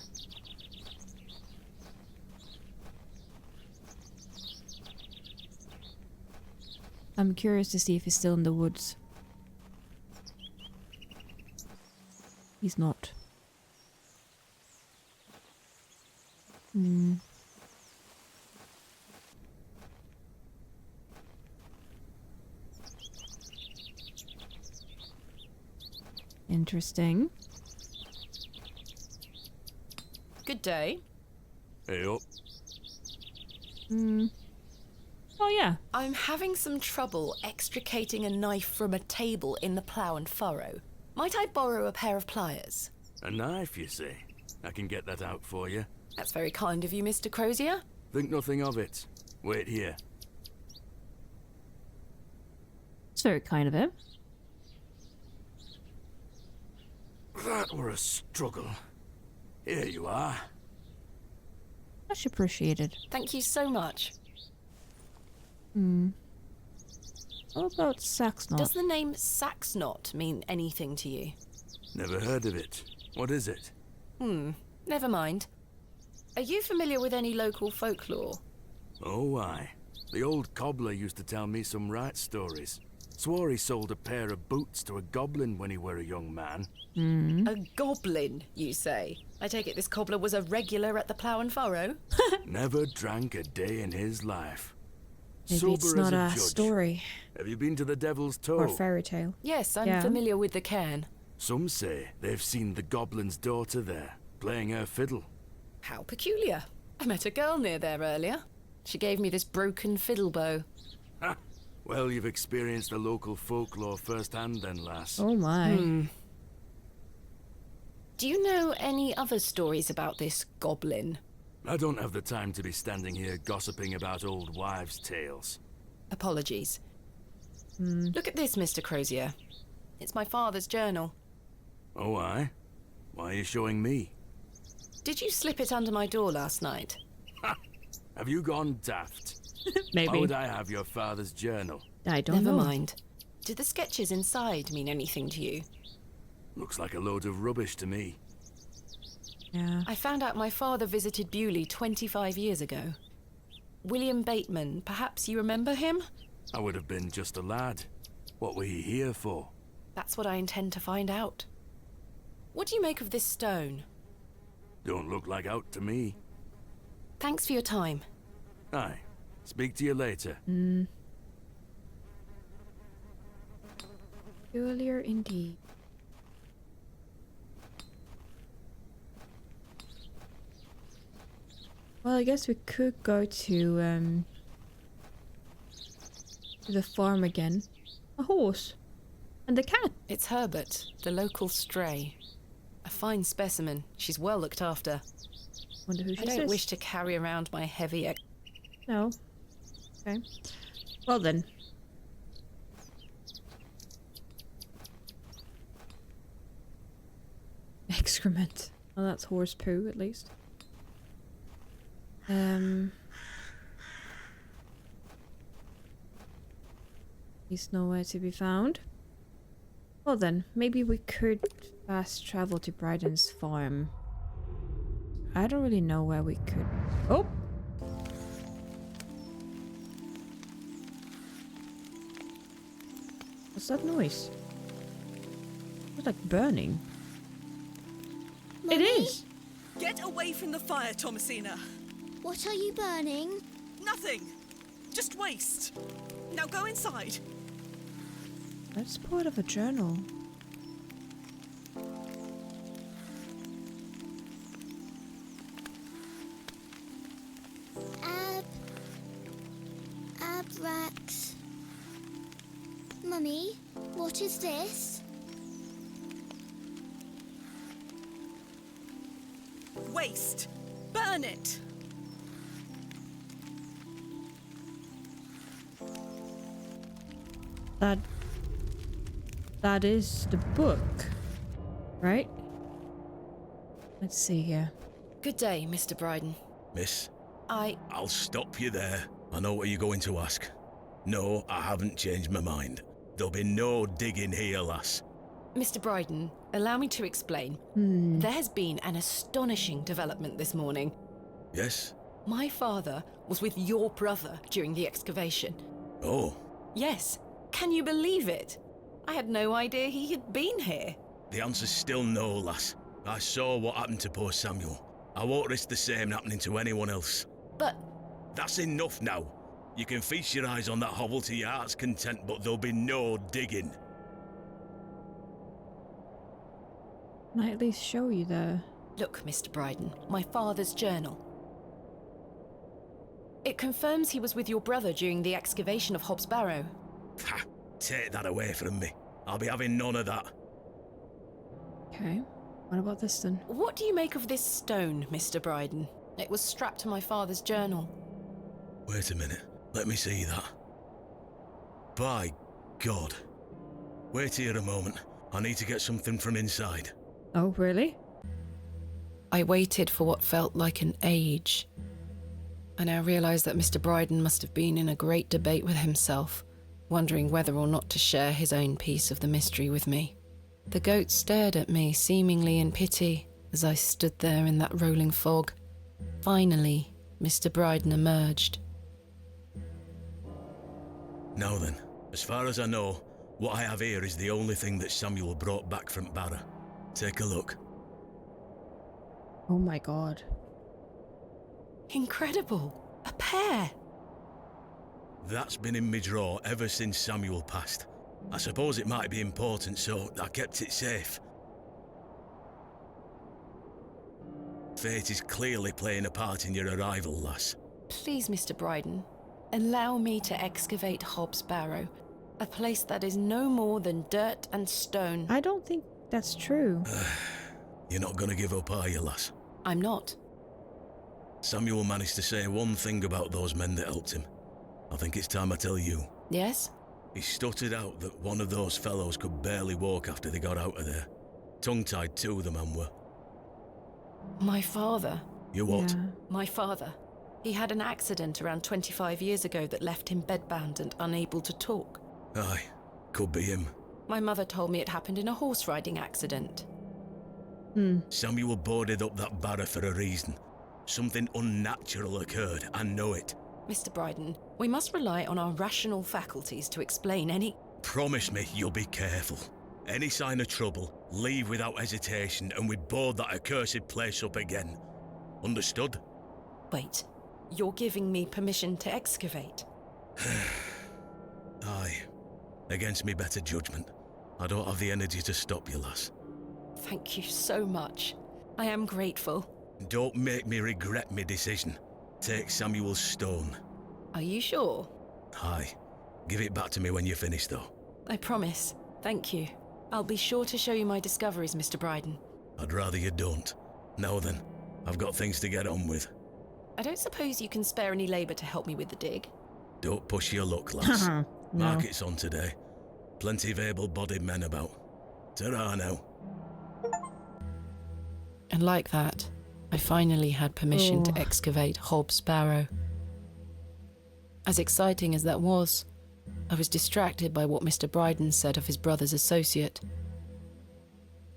I'm curious to see if he's still in the woods. He's not. Interesting. Good day. Hey up. Oh yeah. I'm having some trouble extricating a knife from a table in the plough and furrow. Might I borrow a pair of pliers? A knife, you say? I can get that out for you. That's very kind of you, Mr. Crozier. Think nothing of it. Wait here. It's very kind of him. That were a struggle. Here you are. Much appreciated. Thank you so much. What about Saxnot? Does the name Saxnot mean anything to you? Never heard of it. What is it? Never mind. Are you familiar with any local folklore? Oh, aye. The old cobbler used to tell me some right stories. Swore he sold a pair of boots to a goblin when he were a young man. A goblin, you say? I take it this cobbler was a regular at the Plough and Furrow? Never drank a day in his life. Maybe Sober it's as not a judge. story Have you been to the Devil's Toe? or fairy tale. Yes, I'm Yeah. familiar with the cairn. Some say they've seen the goblin's daughter there, playing her fiddle. How peculiar. I met a girl near there earlier. She gave me this broken fiddle bow. Ha! Well, you've experienced the local folklore firsthand then, lass. Oh my. Do you know any other stories about this goblin? I don't have the time to be standing here gossiping about old wives' tales. Apologies. Look at this, Mr. Crozier. It's my father's journal. Oh, aye? Why are you showing me? Did you slip it under my door last night? Ha! Have you gone daft? Maybe. Why would I have your father's journal? I don't Never know. mind. Did the sketches inside mean anything to you? Looks like a load of rubbish to me. Yeah. I found out my father visited Bewley 25 years ago. William Bateman, perhaps you remember him? I would have been just a lad. What were you here for? That's what I intend to find out. What do you make of this stone? Don't look like out to me. Thanks for your time. Aye. Speak to you later. Peculiar indeed. Well, I guess we could go to the farm again. A horse. And a cat. It's Herbert, the local stray. A fine specimen. She's well looked after. Wonder who I she don't is. wish to carry around my heavy No. Okay. Well then. Excrement. Well, that's horse poo, at least. He's nowhere to be found. Well then, maybe we could fast travel to Bryden's farm. I don't really know where we could. Oh! What's that noise? It's like burning. Mummy? It is! Get away from the fire, Thomasina. What are you burning? Nothing. Just waste. Now go inside. That's part of a journal. Abrax. Mummy, what is this? Waste. Burn it. That is the book, right? Let's see here. Good day, Mr. Bryden. Miss, I... I'll stop you there. I know what you're going to ask. No, I haven't changed my mind. There'll be no digging here, lass. Mr. Bryden, allow me to explain. There has been an astonishing development this morning. Yes? My father was with your brother during the excavation. Oh, Yes. Can you believe it? I had no idea he had been here. the answer's still no, lass. I saw what happened to poor Samuel. I won't risk the same happening to anyone else. But... That's enough now. You can feast your eyes on that hovel to your heart's content, but there'll be no digging. Can I at least show you the... Look, Mr. Bryden, my father's journal. It confirms he was with your brother during the excavation of Hobbs Barrow. Ha! Take that away from me. I'll be having none of that. Okay. What about this then? What do you make of this stone, Mr. Bryden? It was strapped to my father's journal. Wait a minute. Let me see that. By God. Wait here a moment. I need to get something from inside. Oh, really? I waited for what felt like an age. I now realised that Mr. Bryden must have been in a great debate with himself, wondering whether or not to share his own piece of the mystery with me. The goat stared at me, seemingly in pity, as I stood there in that rolling fog. Finally, Mr. Bryden emerged. Now then, as far as I know, what I have here is the only thing that Samuel brought back from Barrow. Take a look. Oh my god. Incredible! A pear! That's been in my drawer ever since Samuel passed. I suppose it might be important, so I kept it safe. Fate is clearly playing a part in your arrival, lass. Please, Mr. Bryden, allow me to excavate Hobbs Barrow, a place that is no more than dirt and stone. I don't think that's true. You're not gonna give up, are you, lass? I'm not. Samuel managed to say one thing about those men that helped him. I think it's time I tell you. Yes? He stuttered out that one of those fellows could barely walk after they got out of there. Tongue-tied too, the man were. My father. You what? Yeah. My father. He had an accident around 25 years ago that left him bedbound and unable to talk. Aye, could be him. My mother told me it happened in a horse riding accident. Samuel boarded up that barrow for a reason. Something unnatural occurred, I know it. Mr. Bryden, we must rely on our rational faculties to explain any... Promise me you'll be careful. Any sign of trouble, leave without hesitation and we board that accursed place up again. Understood? Wait, you're giving me permission to excavate? Aye. Against me better judgment. I don't have the energy to stop you, lass. Thank you so much. I am grateful. Don't make me regret my decision. Take Samuel's stone. Are you sure? Aye. Give it back to me when you're finished, though. I promise. Thank you. I'll be sure to show you my discoveries, Mr. Bryden. I'd rather you don't. Now then, I've got things to get on with. I don't suppose you can spare any labour to help me with the dig? Don't push your luck, lass. No. Market's on today. Plenty of able-bodied men about. Ta-ra now. And like that, I finally had permission to excavate Hobbs Barrow. As exciting as that was, I was distracted by what Mr. Bryden said of his brother's associate.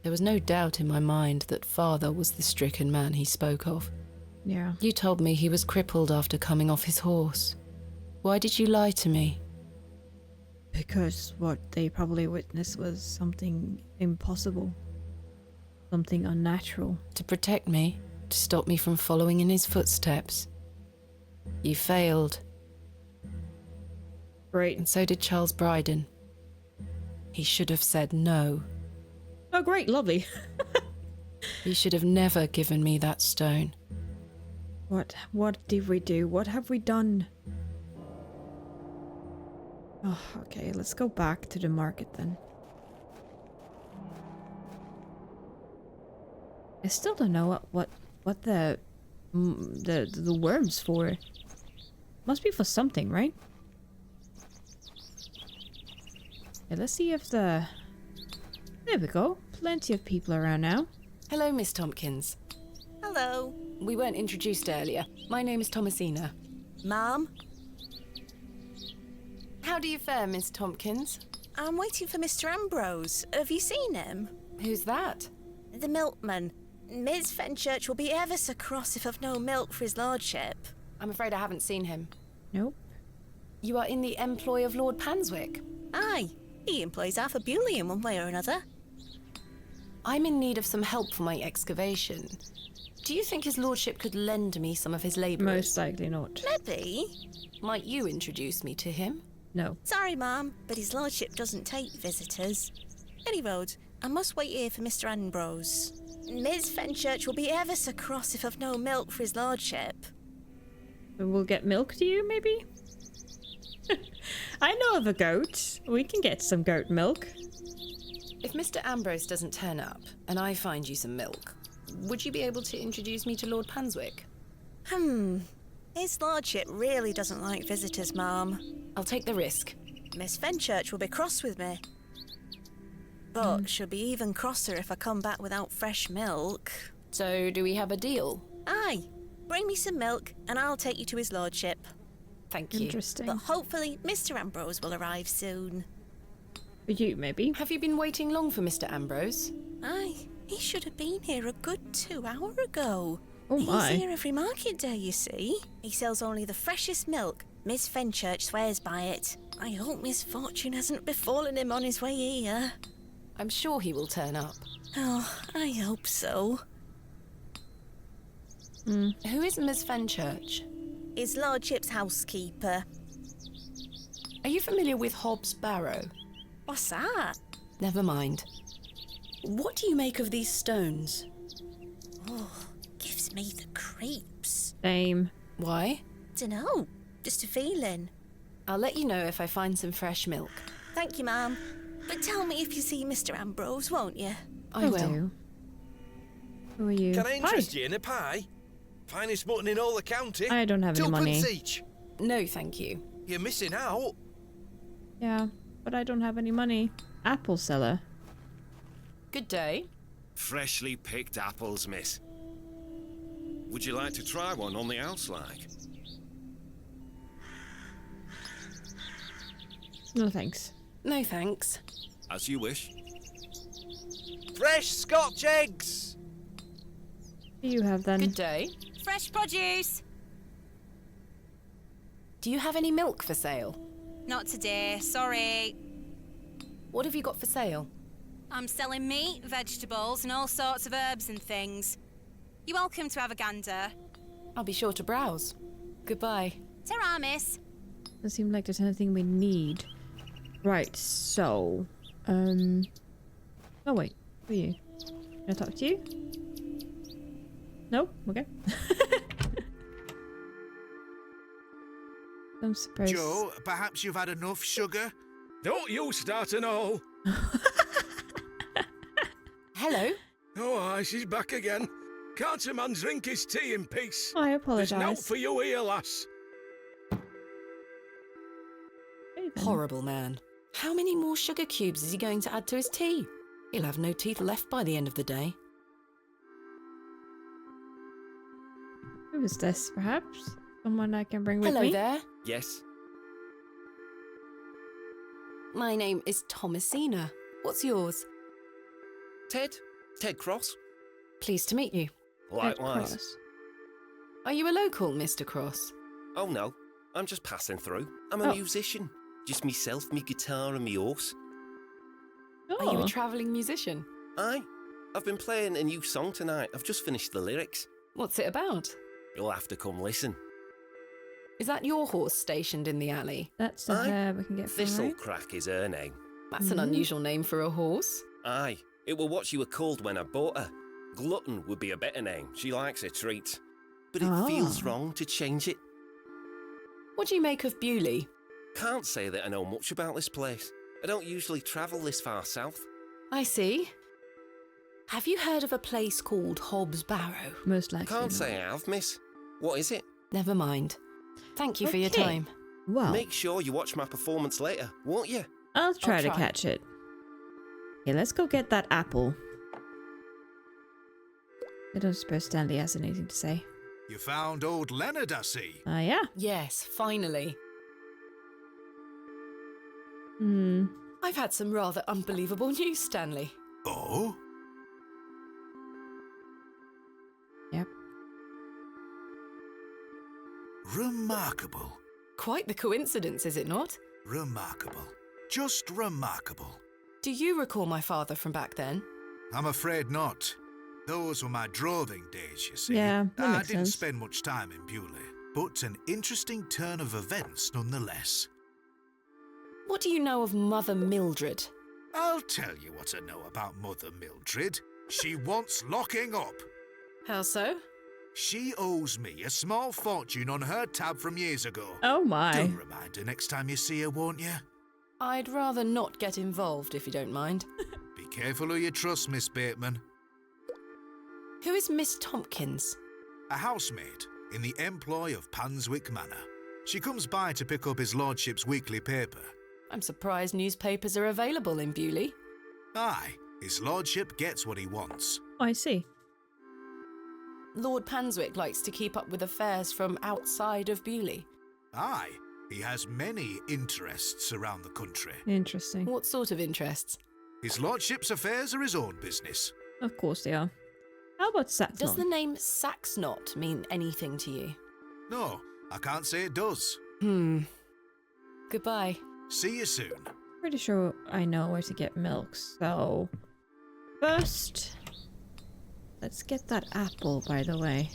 There was no doubt in my mind that father was the stricken man he spoke of. Yeah. You told me he was crippled after coming off his horse. Why did you lie to me? Because what they probably witnessed was something impossible. Something unnatural. To protect me, to stop me from following in his footsteps. You failed. Great. And so did Charles Bryden. He should have said no. Oh, great, lovely. You should have never given me that stone. What did we do? What have we done? Oh, okay, let's go back to the market then. I still don't know what the worms for. Must be for something, right? Yeah, let's see if the... There we go. Plenty of people around now. Hello, Miss Tompkins. Hello. We weren't introduced earlier. My name is Thomasina. Ma'am? How do you fare, Miss Tompkins? I'm waiting for Mr. Ambrose. Have you seen him? Who's that? The milkman. Miss Fenchurch will be ever so cross if I've no milk for his lordship. I'm afraid I haven't seen him. Nope. You are in the employ of Lord Panswick? Aye. He employs Arthur Bewley in one way or another. I'm in need of some help for my excavation. Do you think his lordship could lend me some of his labourers? Most likely not. Maybe. Might you introduce me to him? No. Sorry, ma'am, but his lordship doesn't take visitors. Any road, I must wait here for Mr. Ambrose. Miss Fenchurch will be ever so cross if I've no milk for his lordship. We'll get milk to you, maybe? I know of a goat. We can get some goat milk. If Mr. Ambrose doesn't turn up, and I find you some milk, would you be able to introduce me to Lord Panswick? His lordship really doesn't like visitors, ma'am. I'll take the risk. Miss Fenchurch will be cross with me. But she'll be even crosser if I come back without fresh milk. So, do we have a deal? Aye. Bring me some milk and I'll take you to his lordship. Thank you. Interesting. But hopefully Mr. Ambrose will arrive soon. For you, maybe. Have you been waiting long for Mr. Ambrose? Aye. He should have been here a good 2 hours ago. Oh my. He's here every market day, you see. He sells only the freshest milk. Miss Fenchurch swears by it. I hope misfortune hasn't befallen him on his way here. I'm sure he will turn up. Oh, I hope so. Who is Miss Fenchurch? His lordship's housekeeper. Are you familiar with Hobbs Barrow? What's that? Never mind. What do you make of these stones? Oh, gives me the creeps. Same. Why? Dunno, just a feeling. I'll let you know if I find some fresh milk. Thank you, ma'am. But tell me if you see Mr. Ambrose, won't you? I will. Do. Who are you? Can I interest Hi. you in a pie? Finest mutton in all the county. I don't have any money. 2 each. No, thank you. You're missing out. Yeah, but I don't have any money. Apple seller. Good day. Freshly picked apples, miss. Would you like to try one on the house like? No thanks. No thanks. As you wish. Fresh Scotch eggs. What do you have then? Good day. Fresh produce. Do you have any milk for sale? Not today, sorry. What have you got for sale? I'm selling meat, vegetables, and all sorts of herbs and things. You're welcome to have a gander. I'll be sure to browse. Goodbye. Ta-ra, miss. Doesn't seem like there's anything we need. Right, so... Oh wait, who are you? Can I talk to you? No? Okay. I'm surprised. Joe, perhaps you've had enough sugar? Don't you start and all. Hello? Oh, aye, she's back again. Can't a man drink his tea in peace? I There's apologise. nought for you here, lass. Horrible man. How many more sugar cubes is he going to add to his tea? He'll have no teeth left by the end of the day. Who is this, perhaps? Someone I can bring with me? Hello there. Yes. My name is Thomasina. What's yours? Ted Cross. Pleased to meet you. Likewise. Cross. Are you a local, Mr. Cross? Oh no, I'm just passing through. I'm a musician. Just myself, me guitar and me horse. Are you a travelling musician? Aye. I've been playing a new song tonight. I've just finished the lyrics. What's it about? You'll have to come listen. Is that your horse stationed in the alley? That's the herb we can get from right? Thistlecrack is her name. That's an unusual name for a horse. Aye. It were what she were called when I bought her. Glutton would be a better name. She likes her treats. But it feels wrong to change it. What do you make of Bewley? Can't say that I know much about this place. I don't usually travel this far south. I see. Have you heard of a place called Hobbs Barrow? Most likely. Can't say I have, miss. What is it? Never mind. Thank you for your time. Well, make sure you watch my performance later, won't you? I'll try to catch it. Okay, let's go get that apple. I don't suppose Stanley has anything to say. You found old Leonard, I see. Ah, yeah. Yes, finally. I've had some rather unbelievable news, Stanley. Oh? Yep. Remarkable. Quite the coincidence, is it not? Remarkable. Just remarkable. Do you recall my father from back then? I'm afraid not. Those were my droving days, you see. Yeah, that I makes didn't sense. spend much time in Bewley, but an interesting turn of events nonetheless. What do you know of Mother Mildred? I'll tell you what I know about Mother Mildred. She wants locking up. How so? She owes me a small fortune on her tab from years ago. Oh my. Do remind her next time you see her, won't you? I'd rather not get involved, if you don't mind. Be careful who you trust, Miss Bateman. Who is Miss Tompkins? A housemaid in the employ of Panswick Manor. She comes by to pick up his lordship's weekly paper. I'm surprised newspapers are available in Bewley. Aye, his lordship gets what he wants. Oh, I see. Lord Panswick likes to keep up with affairs from outside of Bewley. Aye, he has many interests around the country. Interesting. What sort of interests? His lordship's affairs are his own business. Of course they are. How about Saxon? Does the name Saxnot mean anything to you? No, I can't say it does. Goodbye. See you soon. Pretty sure I know where to get milk, so... First... Let's get that apple, by the way.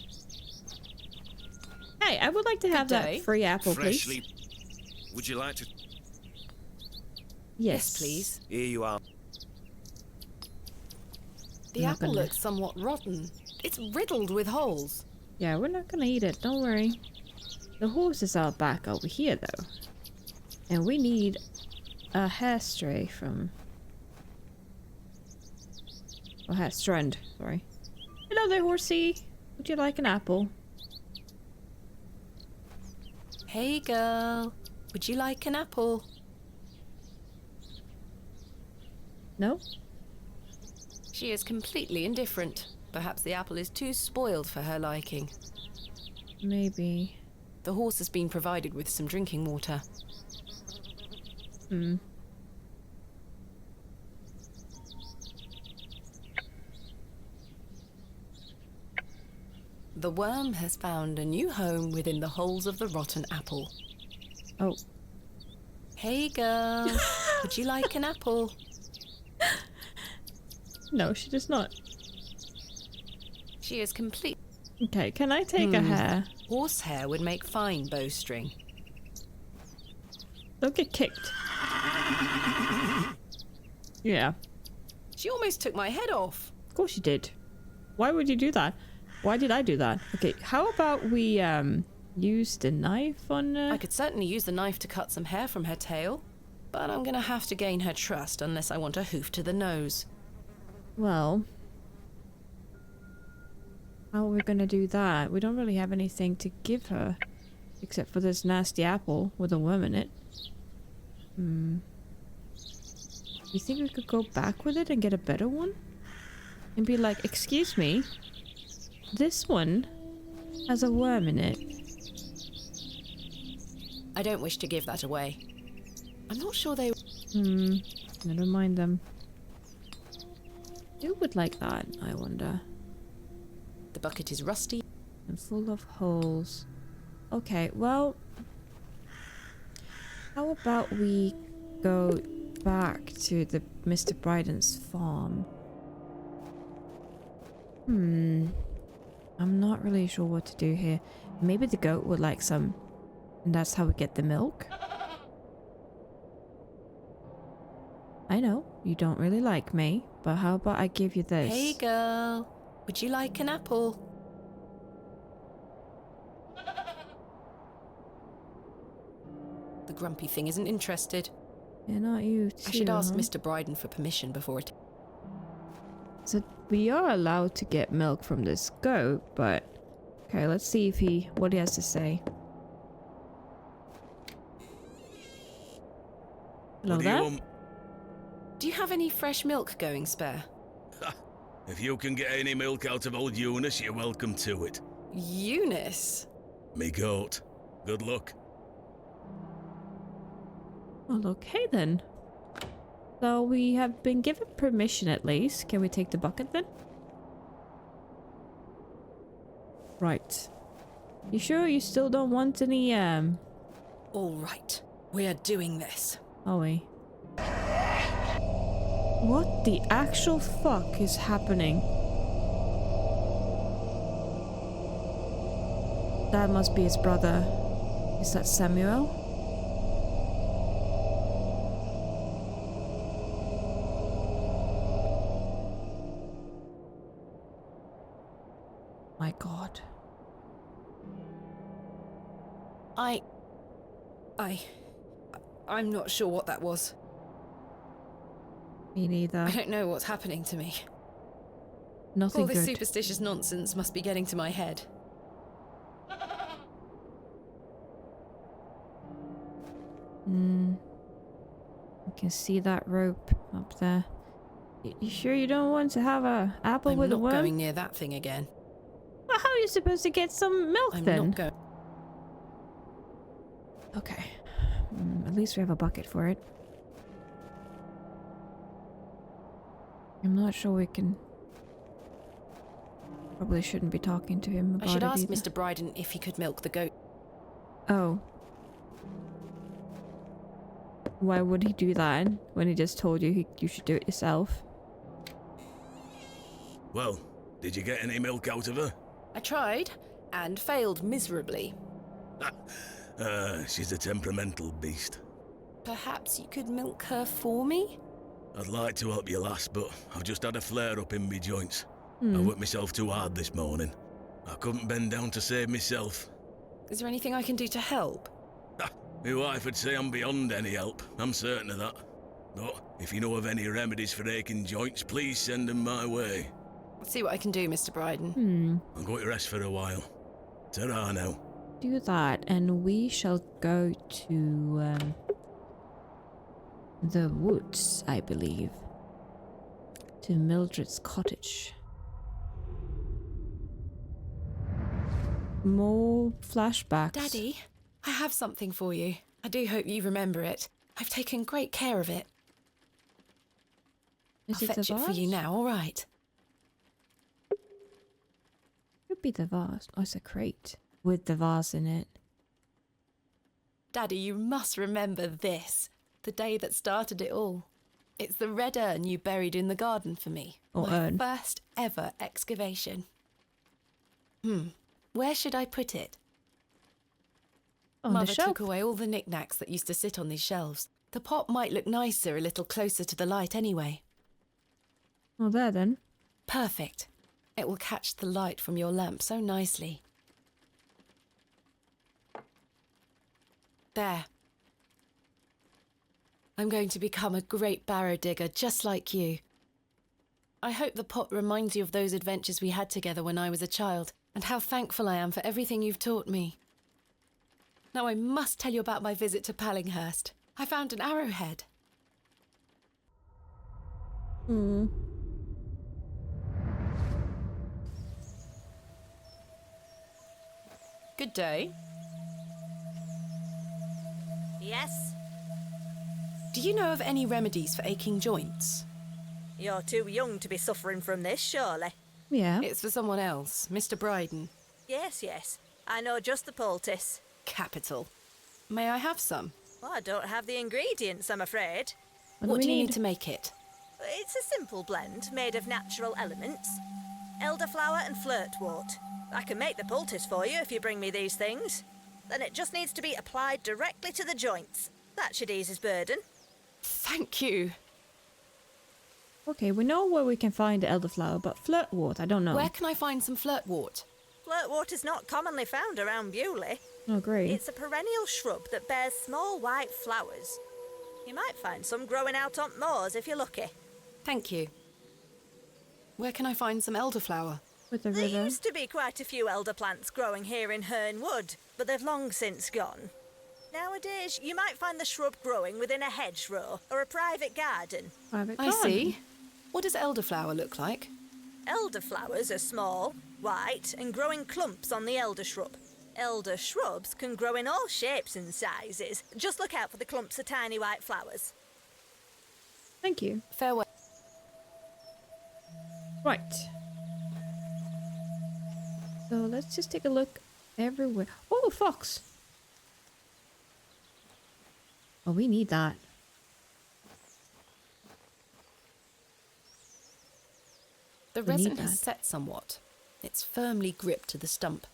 Hey, I would like to have that free apple, Freshly. please. Would you like to? Yes, please. Here you are. The Not apple gonna- looks somewhat rotten. It's riddled with holes. Yeah, we're not gonna eat it, don't worry. The horse is out back over here, though. And we need a hair stray from... Oh, hair strand, sorry. Hello there, horsey. Would you like an apple? Hey girl, would you like an apple? No? She is completely indifferent. Perhaps the apple is too spoiled for her liking. Maybe. The horse has been provided with some drinking water. The worm has found a new home within the holes of the rotten apple. Oh. Hey girl, would you like an apple? No, she does not. She is complete. Okay, can I take a hair? Horsehair would make fine bowstring. Don't get kicked. Yeah. She almost took my head off. Of course you did. Why would you do that? Why did I do that? Okay, how about we use the knife on... I could certainly use the knife to cut some hair from her tail, but I'm gonna have to gain her trust unless I want a hoof to the nose. Well... How are we gonna do that? We don't really have anything to give her. Except for this nasty apple with a worm in it. You think we could go back with it and get a better one? And be like, excuse me, this one has a worm in it. I don't wish to give that away. I'm not sure they... Never mind them. Who would like that, I wonder? The bucket is rusty. And full of holes. Okay, well... How about we go back to the Mr. Bryden's farm? I'm not really sure what to do here. Maybe the goat would like some... And that's how we get the milk? I know, you don't really like me, but how about I give you this? Hey girl, would you like an apple? The grumpy thing isn't interested. Yeah, not you too, I should ask huh? Mr. Bryden for permission before it... So we are allowed to get milk from this goat, but... Okay, let's see if what he has to say. Hello What do you there? want? Do you have any fresh milk going spare? If you can get any milk out of old Eunice, you're welcome to it. Eunice? Me goat. Good luck. Well, okay then. So we have been given permission at least. Can we take the bucket then? Right. You sure you still don't want any, All right, we are doing this. Are we? What the actual fuck is happening? That must be his brother. Is that Samuel? My God. I'm not sure what that was. Me neither. I don't know what's happening to me. Nothing All this good. superstitious nonsense must be getting to my head. I can see that rope up there. You sure you don't want to have a apple with a I'm worm? not going near that thing again. How are you supposed to get some milk I'm then? not going. Okay. At least we have a bucket for it. I'm not sure we can... Probably shouldn't be talking to him about I should it ask either. Mr. Bryden if he could milk the goat. Oh. Why would he do that when he just told you you should do it yourself? Well, did you get any milk out of her? I tried and failed miserably. She's a temperamental beast. Perhaps you could milk her for me? I'd like to help you, lass, but I've just had a flare-up in me joints. I worked myself too hard this morning. I couldn't bend down to save myself. Is there anything I can do to help? My wife would say I'm beyond any help, I'm certain of that. But if you know of any remedies for aching joints, please send them my way. I'll see what I can do, Mr. Bryden. I'll go to rest for a while. Ta-ra now. Do that, and we shall go to the woods, I believe. To Mildred's cottage. More flashbacks. Daddy, I have something for you. I do hope you remember it. I've taken great care of it. I'll fetch it for you now, all right? Could be the vase. Oh, it's a crate with the vase in it. Daddy, you must remember this. The day that started it all. It's the red urn you buried in the garden for me. Or My urn. first ever excavation. Where should I put it? On the Mother shelf. took away all the knickknacks that used to sit on these shelves. The pot might look nicer a little closer to the light anyway. Well, there then. Perfect. It will catch the light from your lamp so nicely. There. I'm going to become a great barrow digger just like you. I hope the pot reminds you of those adventures we had together when I was a child, and how thankful I am for everything you've taught me. Now I must tell you about my visit to Pallinghurst. I found an arrowhead. Good day. Yes? Do you know of any remedies for aching joints? You're too young to be suffering from this, surely. Yeah. It's for someone else, Mr. Bryden. Yes, yes. I know just the poultice. Capital. May I have some? Well, I don't have the ingredients, I'm afraid. What do you need to make it? It's a simple blend made of natural elements. Elderflower and flirtwort. I can make the poultice for you if you bring me these things. Then it just needs to be applied directly to the joints. That should ease his burden. Thank you. Okay, we know where we can find the elderflower, but flirtwort, I don't know. Where can I find some flirtwort? Flirtwort is not commonly found around Bewley. Oh, great. It's a perennial shrub that bears small white flowers. You might find some growing out on moors if you're lucky. Thank you. Where can I find some elderflower? With the There river. used to be quite a few elder plants growing here in Herne Wood, but they've long since gone. Nowadays, you might find the shrub growing within a hedgerow or a private garden. Private I garden. see. What does elderflower look like? Elderflowers are small, white, and grow in clumps on the elder shrub. Elder shrubs can grow in all shapes and sizes. Just look out for the clumps of tiny white flowers. Thank you. Farewell. Right. So let's just take a look everywhere. Oh, fox! Oh, we need that. The We need resin has that. set somewhat. It's firmly gripped to the stump.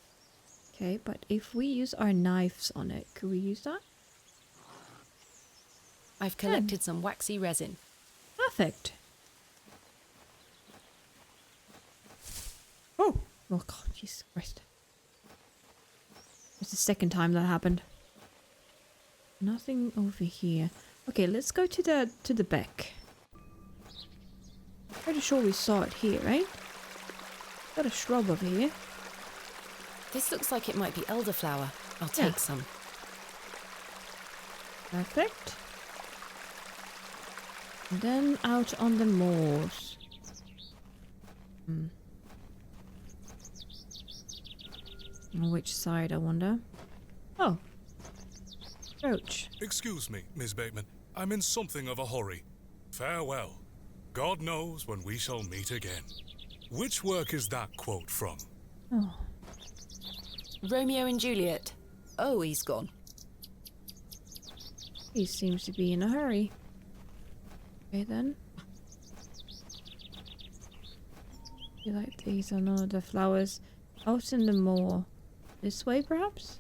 Okay, but if we use our knives on it, could we use that? I've collected some waxy resin. Perfect. Oh! Oh god, Jesus Christ. It's the second time that happened. Nothing over here. Okay, let's go to the beck. Pretty sure we saw it here, right? Got a shrub over here. This looks like it might be elderflower. I'll Yeah. take some. Perfect. And then out on the moors. On which side, I wonder? Oh. Roach. Excuse me, Miss Bateman. I'm in something of a hurry. Farewell. God knows when we shall meet again. Which work is that quote from? Oh. Romeo and Juliet. Oh, he's gone. He seems to be in a hurry. Okay then. You like these are none of the flowers out in the moor. This way perhaps?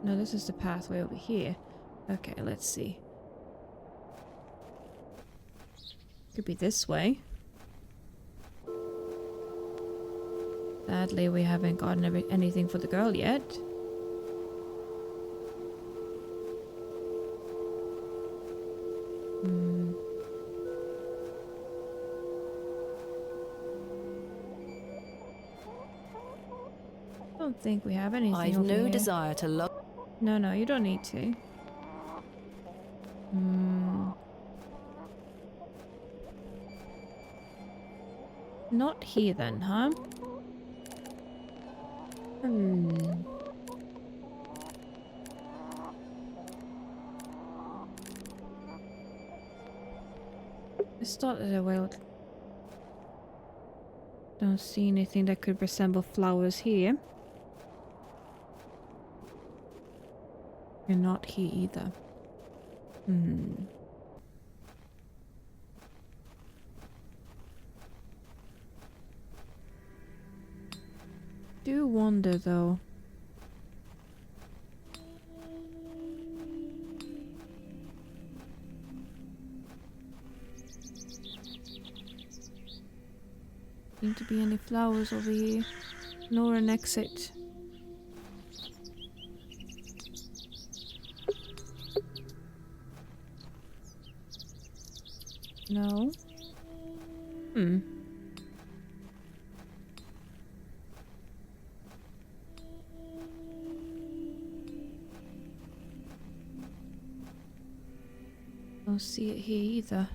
No, this is the pathway over here. Okay, let's see. Could be this way. Sadly, we haven't gotten anything for the girl yet. I don't think we have anything. I've over no here. desire to love. No, you don't need to. Not here then, huh? I started a while. Don't see anything that could resemble flowers here. And not here either. Do wonder though. Seem to be any flowers over here, nor an exit. No. Don't see it here either.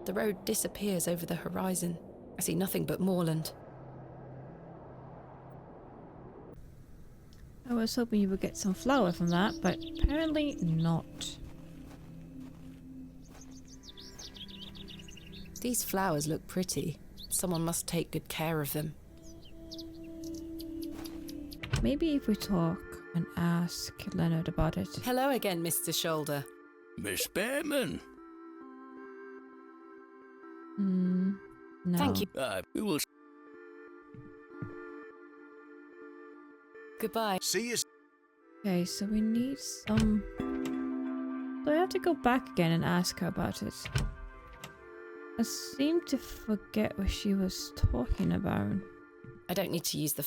The road disappears over the horizon. I see nothing but moorland. I was hoping you would get some flower from that, but apparently not. These flowers look pretty. Someone must take good care of them. Maybe if we talk and ask Leonard about it. Hello again, Mr. Shoulder. Miss Bateman. No. Thank you. We will. Goodbye. See you. Okay, so we need some... Do I have to go back again and ask her about it? I seem to forget what she was talking about. I don't need to use the...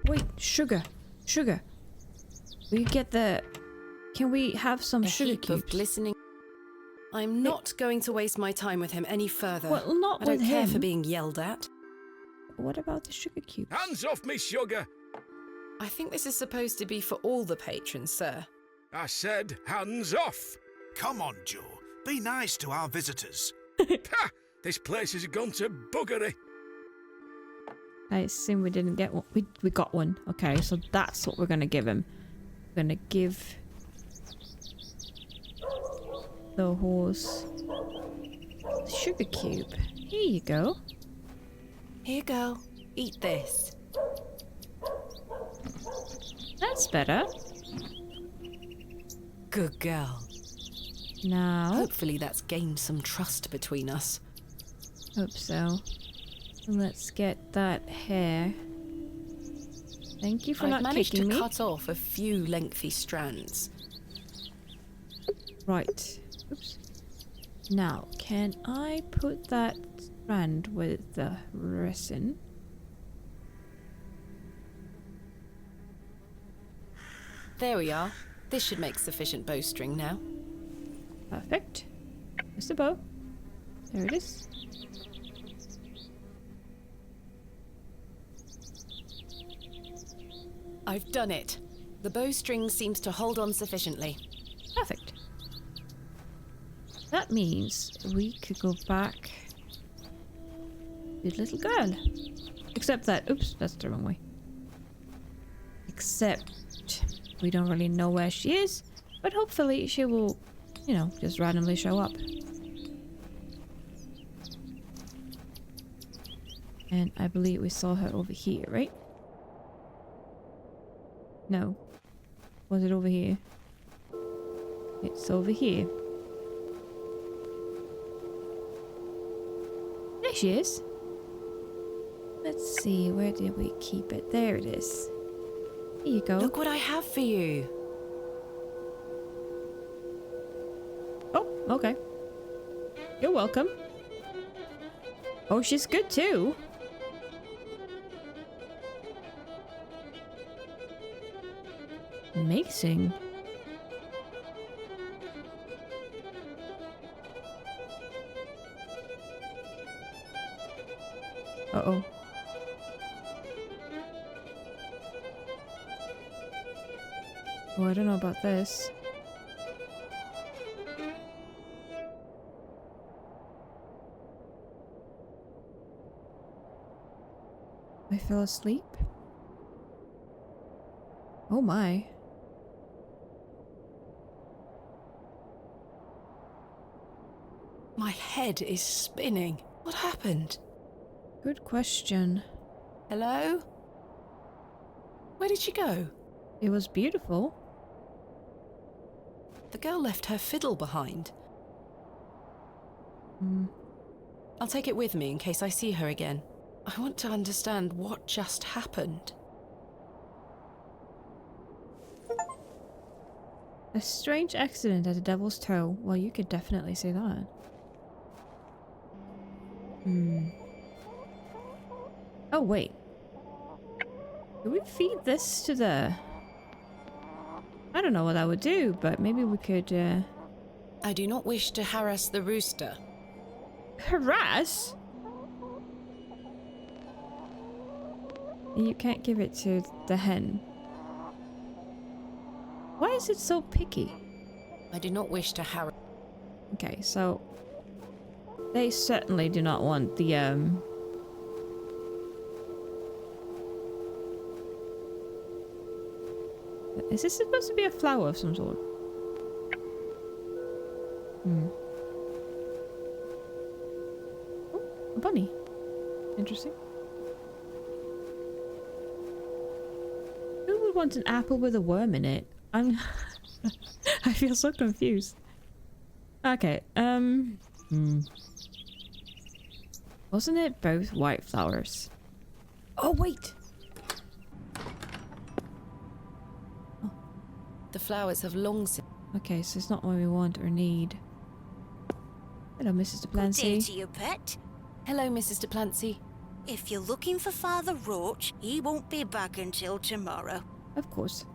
Wait, sugar. Sugar. Will you get the... Can we have some sugar heap cubes? of glistening... I'm not going to waste my time with him any further. Well, not I don't with care him. for being yelled at. What about the sugar cubes? Hands off me, sugar! I think this is supposed to be for all the patrons, sir. I said hands off! Come on, Joe. Be nice to our visitors. Pah! This place has gone to buggery. I assume we didn't get one. We got one. Okay, so that's what we're gonna give him. We're gonna give the horse the sugar cube. Here you go. Here you go. Eat this. That's better. Good girl. Now, Hopefully that's gained some trust between us. hope so. Let's get that hair. Thank you for I've not managed kicking to me. cut off a few lengthy strands. Right. Oops. Now, can I put that strand with the resin? There we are. This should make sufficient bowstring now. Perfect. There's the bow. There it is. I've done it. The bowstring seems to hold on sufficiently. Perfect. That means we could go back to the little girl. Except that, oops, that's the wrong way. Except we don't really know where she is, but hopefully she will, you know, just randomly show up. And I believe we saw her over here, right? No. Was it over here? It's over here. There she is. Let's see, where did we keep it? There it is. Here you go. Look what I have for you. Oh, okay. You're welcome. Oh, she's good too. Amazing. Uh-oh. Oh, I don't know about this. I fell asleep? Oh my. My head is spinning. What happened? Good question. Hello? Where did she go? It was beautiful. The girl left her fiddle behind. I'll take it with me in case I see her again. I want to understand what just happened. A strange accident at the Devil's Toe. Well, you could definitely say that. Oh, wait. Do we feed this to the... I don't know what I would do, but maybe we could, I do not wish to harass the rooster. Harass? You can't give it to the hen. Why is it so picky? I do not wish to harass... Okay, so... They certainly do not want the, Is this supposed to be a flower of some sort? Oh, a bunny. Interesting. Who would want an apple with a worm in it? I feel so confused. Okay, Wasn't it both white flowers? Oh, wait! The flowers have long since... Okay, so it's not what we want or need. Hello, Mrs. Good day Duplancy. to you, pet. Hello, Mrs. Duplancy. If you're looking for Father Roach, he won't be back until tomorrow. Of course.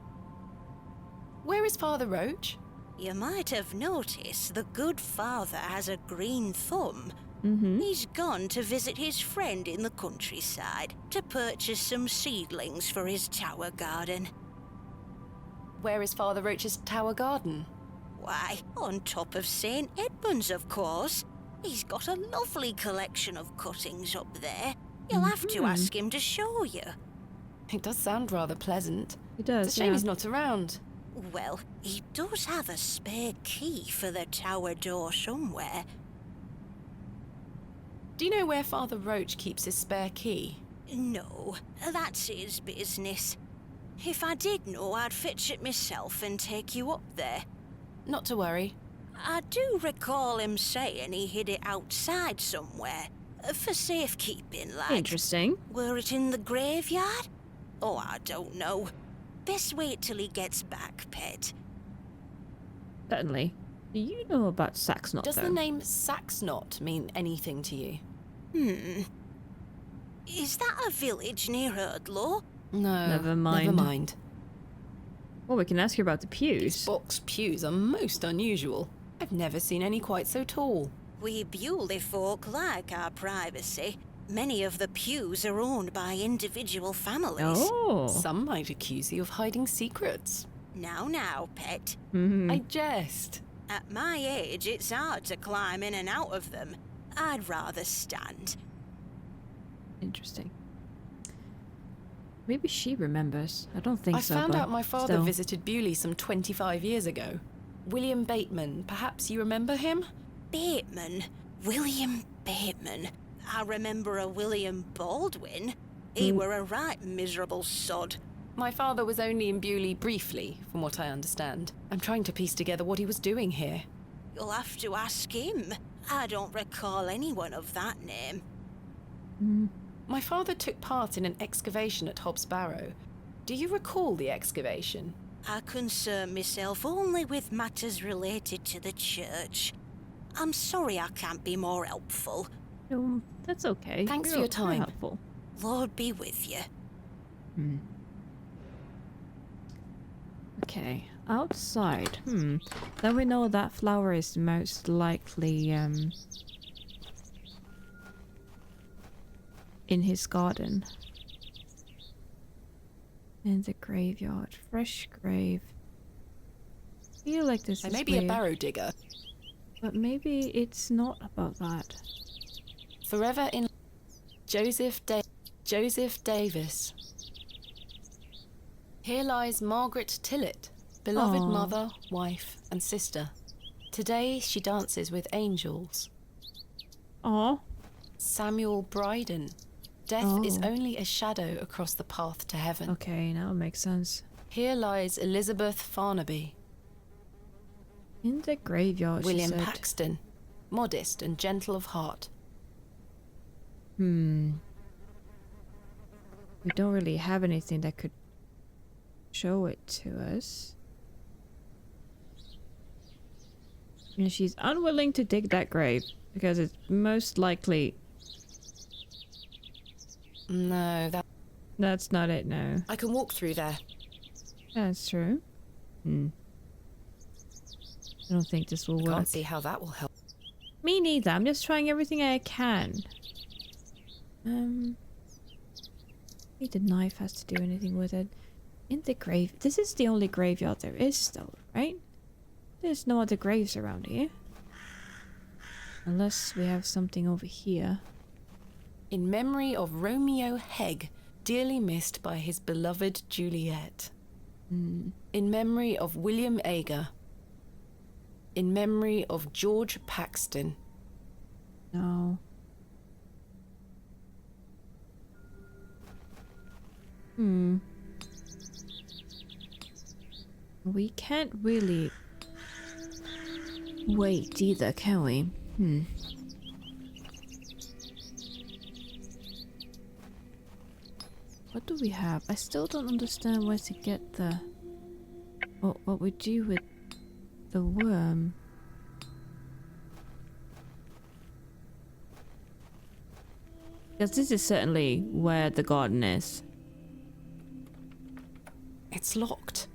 Where is Father Roach? You might have noticed the good father has a green thumb. He's gone to visit his friend in the countryside to purchase some seedlings for his tower garden. Where is Father Roach's tower garden? Why, on top of St. Edmund's, of course. He's got a lovely collection of cuttings up there. You'll have to ask him to show you. It does sound rather pleasant. It does, It's a shame he's not around. Well, he does have a spare key for the tower door somewhere. Do you know where Father Roach keeps his spare key? No, that's his business. If I did know, I'd fetch it myself and take you up there. Not to worry. I do recall him saying he hid it outside somewhere. For safekeeping, like. Interesting. Were it in the graveyard? Oh, I don't know. Best wait till he gets back, pet. Certainly. Do you know about Saxnot, Does though? the name Saxnot mean anything to you? Is that a village near Erdlow? No. Never mind. Never mind. Well, we can ask you about the pews. These box pews are most unusual. I've never seen any quite so tall. We Bewley folk like our privacy. Many of the pews are owned by individual families. Oh. Some might accuse you of hiding secrets. Now, pet. I jest. At my age, it's hard to climb in and out of them. I'd rather stand. Interesting. Maybe she remembers. I don't think so. I found but out my father still. visited Bewley some 25 years ago. William Bateman, perhaps you remember him? Bateman? William Bateman? I remember a William Baldwin. He were a right miserable sod. My father was only in Bewley briefly, from what I understand. I'm trying to piece together what he was doing here. You'll have to ask him. I don't recall anyone of that name. My father took part in an excavation at Hobbs Barrow. Do you recall the excavation? I concern myself only with matters related to the church. I'm sorry I can't be more helpful. No, that's okay. Thanks for your time. Helpful. Lord be with you. Okay, outside. Then we know that flower is most likely in his garden. In the graveyard. Fresh grave. I feel like this I is may be weird, a barrow digger. but maybe it's not about that. Forever in Joseph Davis. Here lies Margaret Tillett, beloved Aww. mother, wife, and sister. Today she dances with angels. Oh. Samuel Bryden. Death is Oh. only a shadow across the path to heaven. Okay, now it makes sense. Here lies Elizabeth Farnaby. In the graveyard, William she said. Paxton, modest and gentle of heart. We don't really have anything that could show it to us. And she's unwilling to dig that grave because it's most likely... No, That's not it, no. I can walk through there. That's true. I don't think this will work. Can't see how that will help. Me neither. I'm just trying everything I can. Maybe the knife has to do anything with it. In the grave. This is the only graveyard there is, though, right? There's no other graves around here. Unless we have something over here. In memory of Romeo Hegg, dearly missed by his beloved Juliet. In memory of William Ager. In memory of George Paxton. No. We can't really wait either, can we? What do we have? I still don't understand where to get the... What we do with the worm. Because this is certainly where the garden is. It's locked.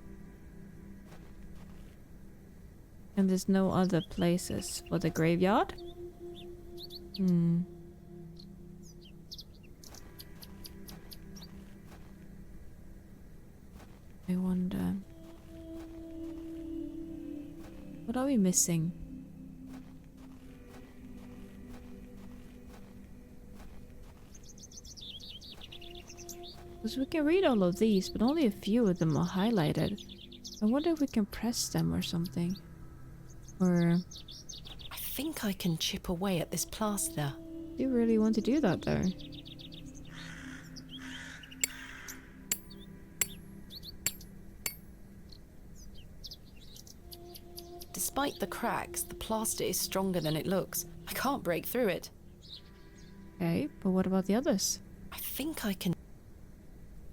And there's no other places for the graveyard? I wonder... What are we missing? Because we can read all of these, but only a few of them are highlighted. I wonder if we can press them or something. Or... I think I can chip away at this plaster. Do you really want to do that, though? Despite the cracks, the plaster is stronger than it looks. I can't break through it. Okay, but what about the others? I think I can...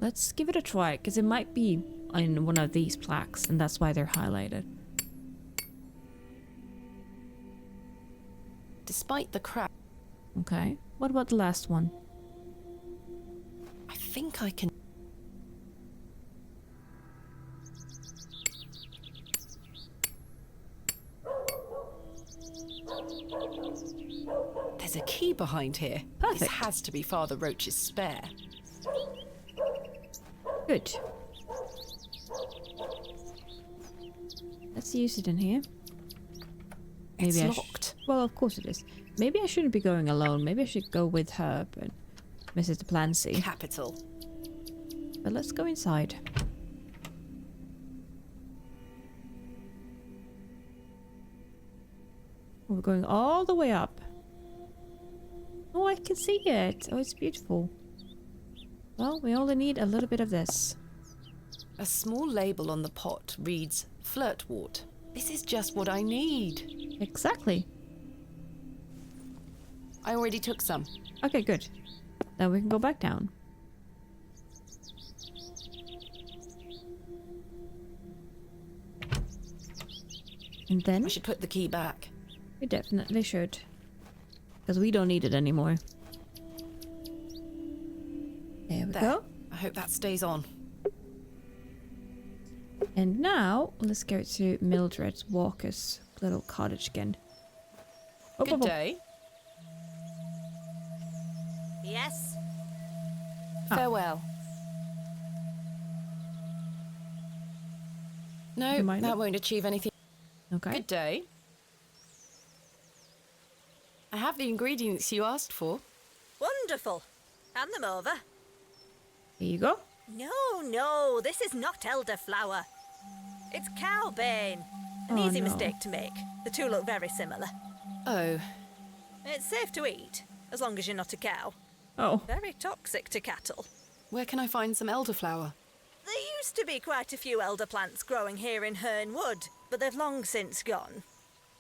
Let's give it a try, because it might be in one of these plaques, and that's why they're highlighted. Despite the crack... Okay, what about the last one? I think I can... There's a key tree behind here. Perfect. This has to be Father Roach's spare. Good. Let's use it in here. It's I locked. Well, of course it is. Maybe I shouldn't be going alone. Maybe I should go with her, but Mrs. Duplancy. Capital. But let's go inside. We're going all the way up. Oh, I can see it. Oh, it's beautiful. Well, we only need a little bit of this. A small label on the pot reads flirtwort. This is just what I need. Exactly. I already took some. Okay, good. Then we can go back down. And then I should put the key back. we definitely should. Because we don't need it anymore. There we go. I hope that stays on. And now, let's go to Mildred Walker's little cottage again. Oh, Good day. Yes? Farewell. No, You mind that it? won't achieve anything. Okay. Good day. I have the ingredients you asked for. Wonderful. Hand them over. Here you go. No, this is not elderflower. It's cowbane. An Oh, easy no. mistake to make. The two look very similar. Oh. It's safe to eat, as long as you're not a cow. Oh. Very toxic to cattle. Where can I find some elderflower? There used to be quite a few elder plants growing here in Herne Wood, but they've long since gone.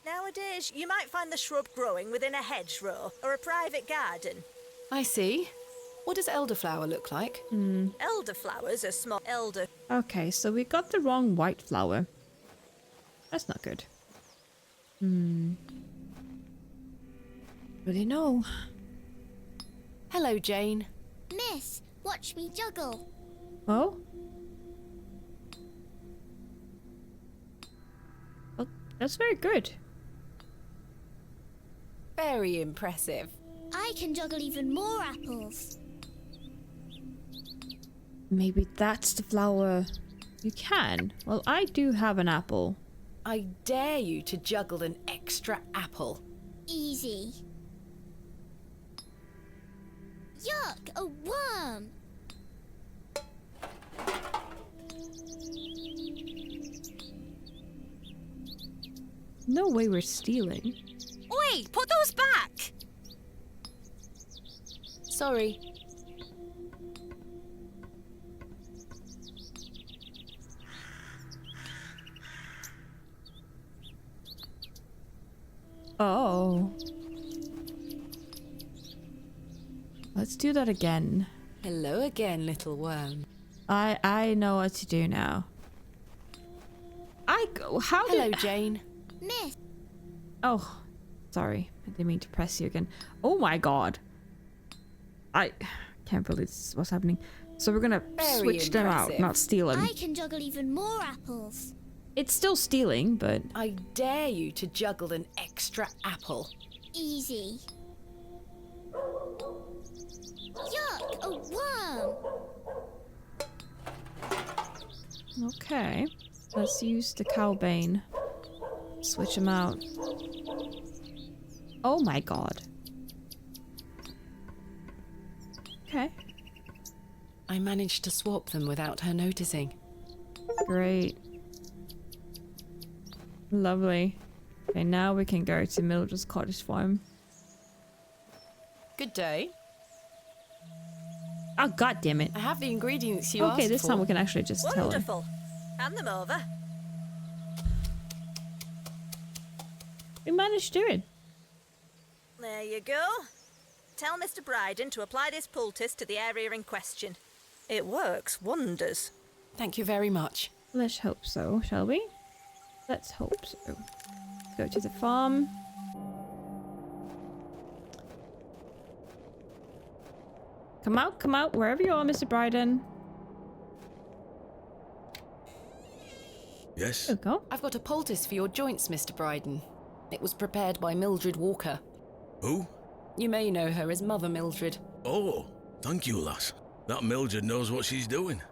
Nowadays, you might find the shrub growing within a hedgerow or a private garden. I see. What does elderflower look like? Elderflowers are small elder. Okay, so we got the wrong white flower. That's not good. Really no. Hello, Jane. Miss, watch me juggle. Oh? Oh, that's very good. Very impressive. I can juggle even more apples. Maybe that's the flower. You can. Well, I do have an apple. I dare you to juggle an extra apple. Easy. Yuck, a worm! No way we're stealing. Oi, put those back! Sorry. Oh. Let's do that again. Hello again, little worm. I know what to do now. How Hello, did... Jane. Miss. Oh, sorry. I didn't mean to press you again. Oh my god. I can't believe this is what's happening. So we're gonna Very switch them out, impressive. not steal them. I can juggle even more apples. It's still stealing, but... I dare you to juggle an extra apple. Easy. Yuck, a worm! Okay. Let's use the cowbane. Switch them out. Oh my god. Okay. I managed to swap them without her noticing. Great. Lovely. Okay, now we can go to Mildred's cottage farm. Good day. Oh, god damn it. I have the ingredients you asked for. Okay, this time we can actually just tell her. Wonderful. Hand them over. We managed to do it. There you go. Tell Mr. Bryden to apply this poultice to the area in question. It works wonders. Thank you very much. Let's hope so, shall we? Let's hope so. Go to the farm. Come out, wherever you are, Mr. Bryden. Yes? There we go. I've got a poultice for your joints, Mr. Bryden. It was prepared by Mildred Walker. Who? You may know her as Mother Mildred. Oh, thank you, lass. That Mildred knows what she's doing.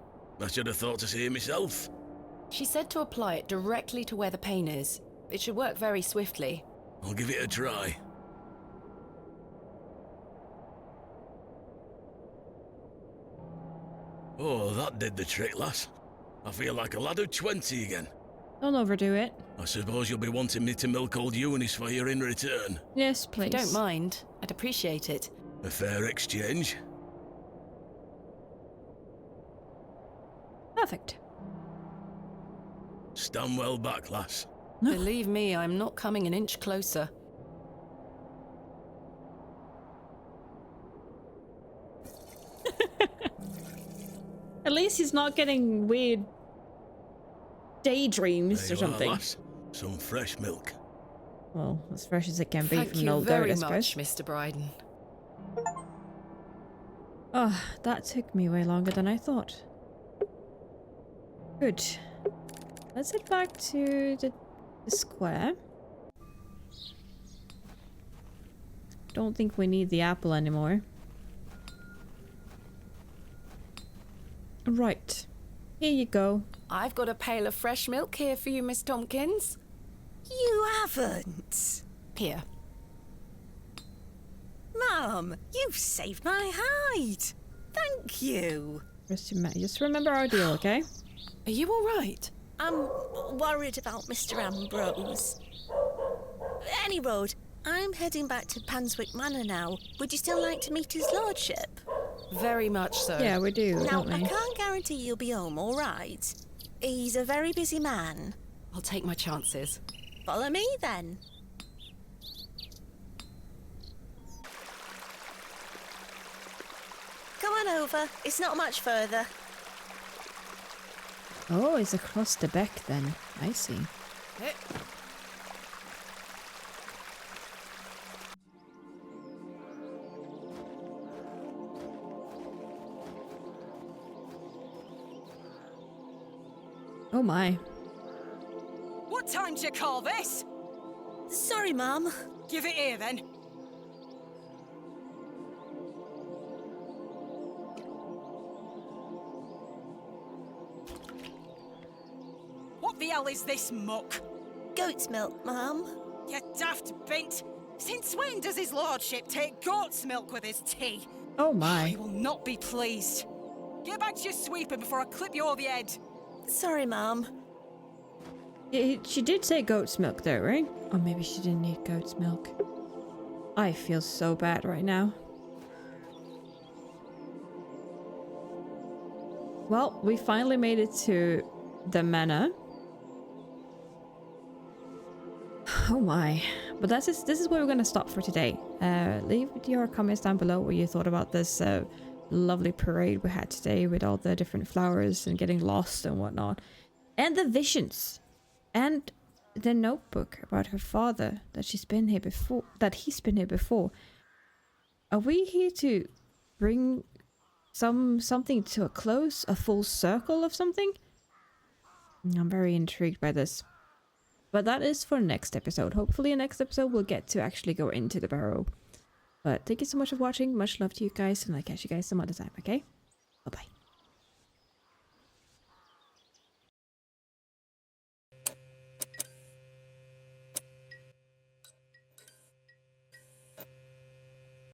I should have thought to see it myself. She said to apply it directly to where the pain is. It should work very swiftly. I'll give it a try. Oh, that did the trick, lass. I feel like a lad of 20 again. Don't overdo it. I suppose you'll be wanting me to milk old Eunice for you in return. Yes, please. If you don't mind, I'd appreciate it. A fair exchange. Perfect. Stand well back, lass. Believe me, I'm not coming an inch closer. At least he's not getting weird daydreams There or you are, something. lass. Some fresh milk. Well, as fresh as it can be Thank from an you old goat, very I suppose. much, Mr. Bryden. Oh, that took me way longer than I thought. Good. Let's head back to the square. Don't think we need the apple anymore. Right. Here you go. I've got a pail of fresh milk here for you, Miss Tompkins. You haven't. Here. Mum, you've saved my hide. Thank you. Just remember our deal, okay? Are you all right? I'm worried about Mr. Ambrose. Any road, I'm heading back to Panswick Manor now. Would you still like to meet his lordship? Very much so. Yeah, we do, Now, don't we? I can't guarantee you'll be home, all right? He's a very busy man. I'll take my chances. Follow me, then. Come on over. It's not much further. Oh, it's across the beck then. I see. Oh my. What time do you call this? Sorry, Mum. Give it here, then. What the hell is this muck? Goat's milk, Mum. You daft bint. Since when does his lordship take goat's milk with his tea? Oh my. I will not be pleased. Get back to your sweeping before I clip you over the head. Sorry, Mum. She did say goat's milk though, right? Or maybe she didn't need goat's milk. I feel so bad right now. Well, we finally made it to the manor. Oh my. But this is where we're going to stop for today. Leave your comments down below what you thought about this lovely parade we had today with all the different flowers and getting lost and whatnot. And the visions. And the notebook about her father that he's been here before. Are we here to bring something to a close? A full circle of something? I'm very intrigued by this. But that is for next episode. Hopefully next episode we'll get to actually go into the Barrow. But thank you so much for watching. Much love to you guys, and I'll catch you guys some other time, okay?